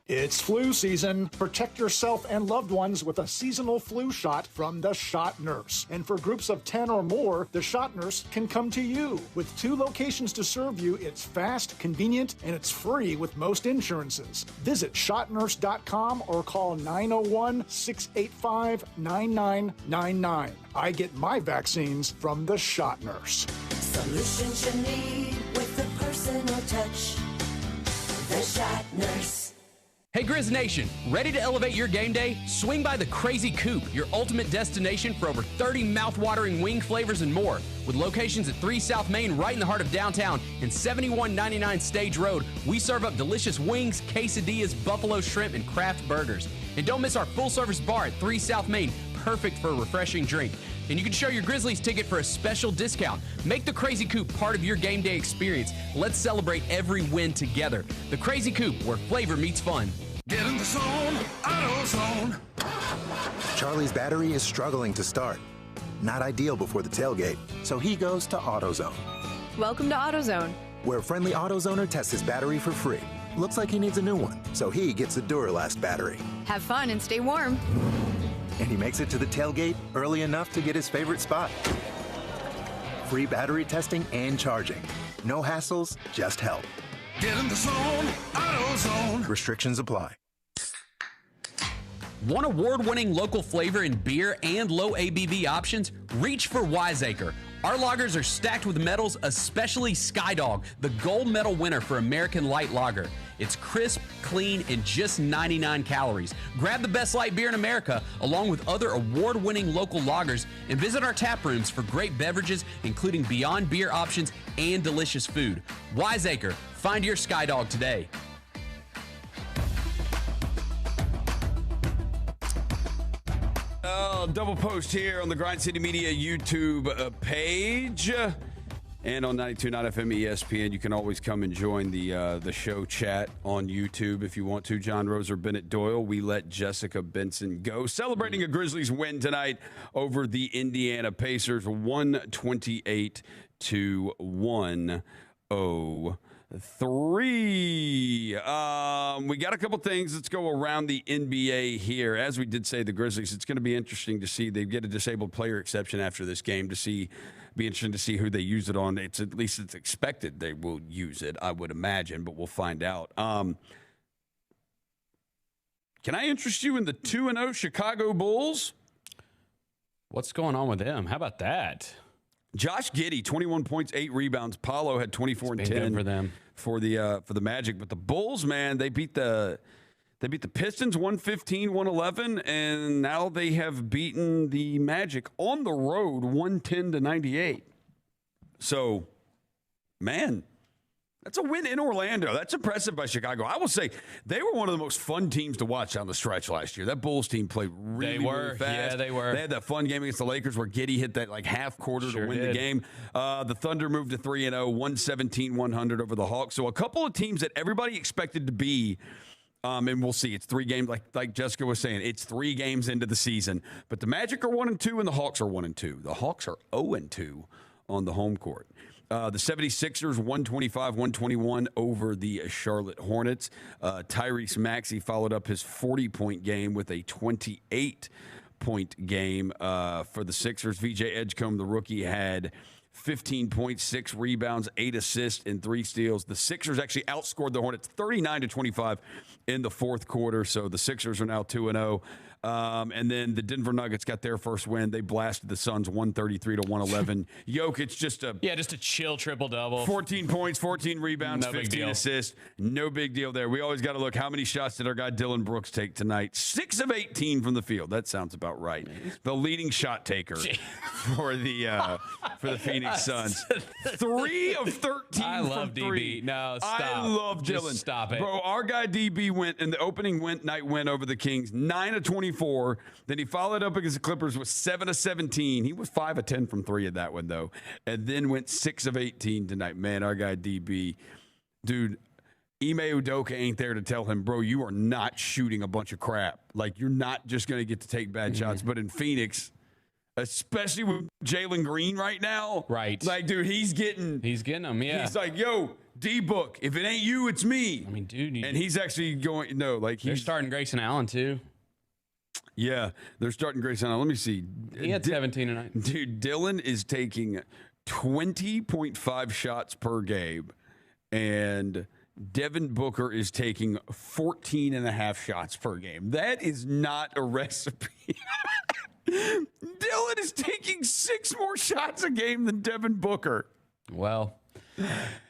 It's flu season. Protect yourself and loved ones with a seasonal flu shot from the Shot Nurse. And for groups of 10 or more, the Shot Nurse can come to you. With 2 locations to serve you, it's fast, convenient, and it's free with most insurances. Visit shotnurse.com or call 901-685-9999. I get my vaccines from the Shot Nurse.
Solutions you need with the personal touch. The Shot Nurse.
Hey Grizz Nation, ready to elevate your game day? Swing by the Crazy Coop, your ultimate destination for over 30 mouth-watering wing flavors and more. With locations at 3 South Main right in the heart of downtown and 7199 Stage Road, we serve up delicious wings, quesadillas, buffalo shrimp, and craft burgers. And don't miss our full-service bar at 3 South Main, perfect for a refreshing drink. And you can show your Grizzlies ticket for a special discount. Make the Crazy Coop part of your game day experience. Let's celebrate every win together. The Crazy Coop, where flavor meets fun.
Get in the zone, AutoZone.
Charlie's battery is struggling to start. Not ideal before the tailgate, so he goes to AutoZone.
Welcome to AutoZone,
where a friendly AutoZoner tests his battery for free. Looks like he needs a new one, so he gets a Duralast battery.
have fun and stay warm.
And he makes it to the tailgate early enough to get his favorite spot. Free battery testing and charging. No hassles, just help.
Get in the zone, AutoZone.
Restrictions apply.
Want award-winning local flavor in beer and low ABV options? Reach for Wiseacre. Our lagers are stacked with medals, especially Skydog, the gold medal winner for American Light Lager. It's crisp, clean, and just 99 calories. Grab the best light beer in America, along with other award-winning local lagers, and visit our tap rooms for great beverages, including Beyond Beer options and delicious food. Wiseacre, find your Skydog today.
Double post here on the Grind City Media YouTube page and on 92.9 FM ESPN. You can always come and join the show chat on YouTube if you want to. John Rose or Bennett Doyle. We let Jessica Benson go. Celebrating a Grizzlies win tonight over the Indiana Pacers, 128-103. We got a couple things. Let's go around the NBA here. As we did say, the Grizzlies, it's going to be interesting to see. They get a disabled player exception after this game be interesting to see who they use it on. At least it's expected they will use it, I would imagine, but we'll find out. Can I interest you in the 2-0 Chicago Bulls?
What's going on with them? How about that?
Josh Giddey, 21 points, 8 rebounds. Paulo had 24 and 10
for them
for the Magic. But the Bulls, man, they beat the Pistons 115-111, and now they have beaten the Magic on the road 110-98. So, man, that's a win in Orlando. That's impressive by Chicago. I will say they were one of the most fun teams to watch down the stretch last year. That Bulls team played really fast.
Yeah, they were.
They had that fun game against the Lakers where Giddey hit that half quarter to win the game. The Thunder moved to 3-0, 117-100 over the Hawks. So a couple of teams that everybody expected to be, and we'll see. It's 3 games, like Jessica was saying. It's 3 games into the season. But the Magic are 1-2 and the Hawks are 1-2. The Hawks are 0-2 on the home court. The 76ers, 125-121 over the Charlotte Hornets. Tyrese Maxey followed up his 40-point game with a 28-point game for the Sixers. VJ Edgecombe, the rookie, had 15 points, 6 rebounds, 8 assists, and 3 steals. The Sixers actually outscored the Hornets 39-25 in the fourth quarter, so the Sixers are now 2-0. And then the Denver Nuggets got their first win. They blasted the Suns 133-111. Jokic just a
chill triple-double.
14 points, 14 rebounds,
No
15 assists. No big deal there. We always got to look, how many shots did our guy Dylan Brooks take tonight? 6 of 18 from the field. That sounds about right. The leading shot taker for the Phoenix Suns. 3 of 13
I love
from 3.
DB. No, stop.
I love
Just
Dylan.
Stop it.
Bro, our guy DB went in the opening night win over the Kings, 9 of 24. Then he followed up against the Clippers with 7 of 17. He was 5 of 10 from 3 in that one, though. And then went 6 of 18 tonight. Man, our guy DB, dude, Ime Udoka ain't there to tell him, bro, you are not shooting a bunch of crap. Like, you're not just going to get to take bad shots. But in Phoenix, especially with Jalen Green right now.
Right.
Like, dude, he's getting them, yeah. He's like, yo, D-Book, if it ain't you, it's me.
I mean, dude.
And he's actually going,
they're starting Grayson Allen, too.
Yeah, they're starting Grayson Allen. Let me see.
He had 17 tonight.
Dude, Dylan is taking 20.5 shots per game. And Devin Booker is taking 14.5 shots per game. That is not a recipe. Dylan is taking 6 more shots a game than Devin Booker.
Well,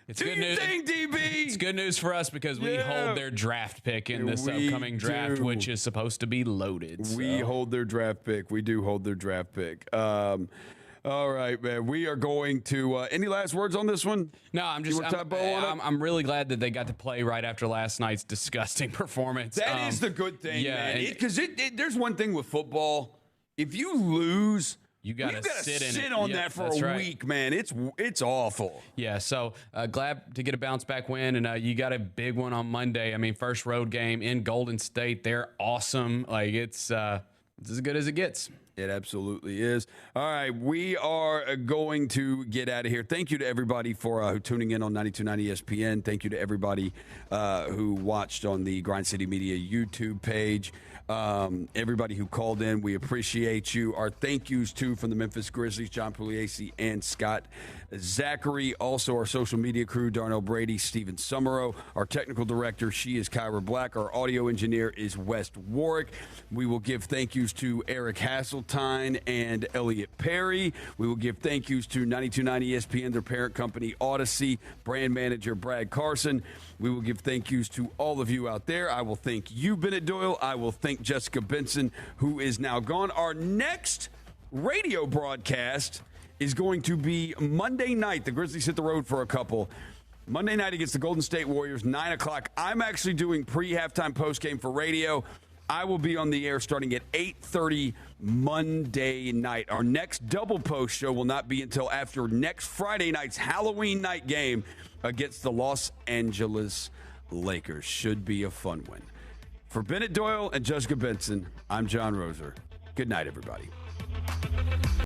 it's good news.
DB?
It's good news for us because we hold their draft pick in this upcoming draft, which is supposed to be loaded.
We hold their draft pick. We do hold their draft pick. All right, man. We are going to. Any last words on this one?
No, I'm really glad that they got to play right after last night's disgusting performance.
That is the good thing, man. Because there's one thing with football. If you lose,
you gotta sit
on that for a week, man. It's awful.
Yeah. So glad to get a bounce back win, and you got a big one on Monday. I mean, first road game in Golden State. They're awesome. Like it's as good as it gets.
It absolutely is. All right, we are going to get out of here. Thank you to everybody for tuning in on 92.9 ESPN. Thank you to everybody who watched on the Grind City Media YouTube page. Everybody who called in, we appreciate you. Our thank yous, too, from the Memphis Grizzlies, John Pugliese and Scott Zachary. Also, our social media crew, Darnell Brady, Steven Summerow. Our technical director, she is Kyra Black. Our audio engineer is West Warwick. We will give thank yous to Eric Hasseltine and Elliot Perry. We will give thank yous to 92.9 ESPN, their parent company, Odyssey, brand manager Brad Carson. We will give thank yous to all of you out there. I will thank you, Bennett Doyle. I will thank Jessica Benson, who is now gone. Our next radio broadcast is going to be Monday night. The Grizzlies hit the road for a couple. Monday night against the Golden State Warriors, 9 o'clock. I'm actually doing pre-halftime postgame for radio. I will be on the air starting at 8:30 Monday night. Our next double post show will not be until after next Friday night's Halloween night game against the Los Angeles Lakers. Should be a fun one. For Bennett Doyle and Jessica Benson, I'm John Roser. Good night, everybody.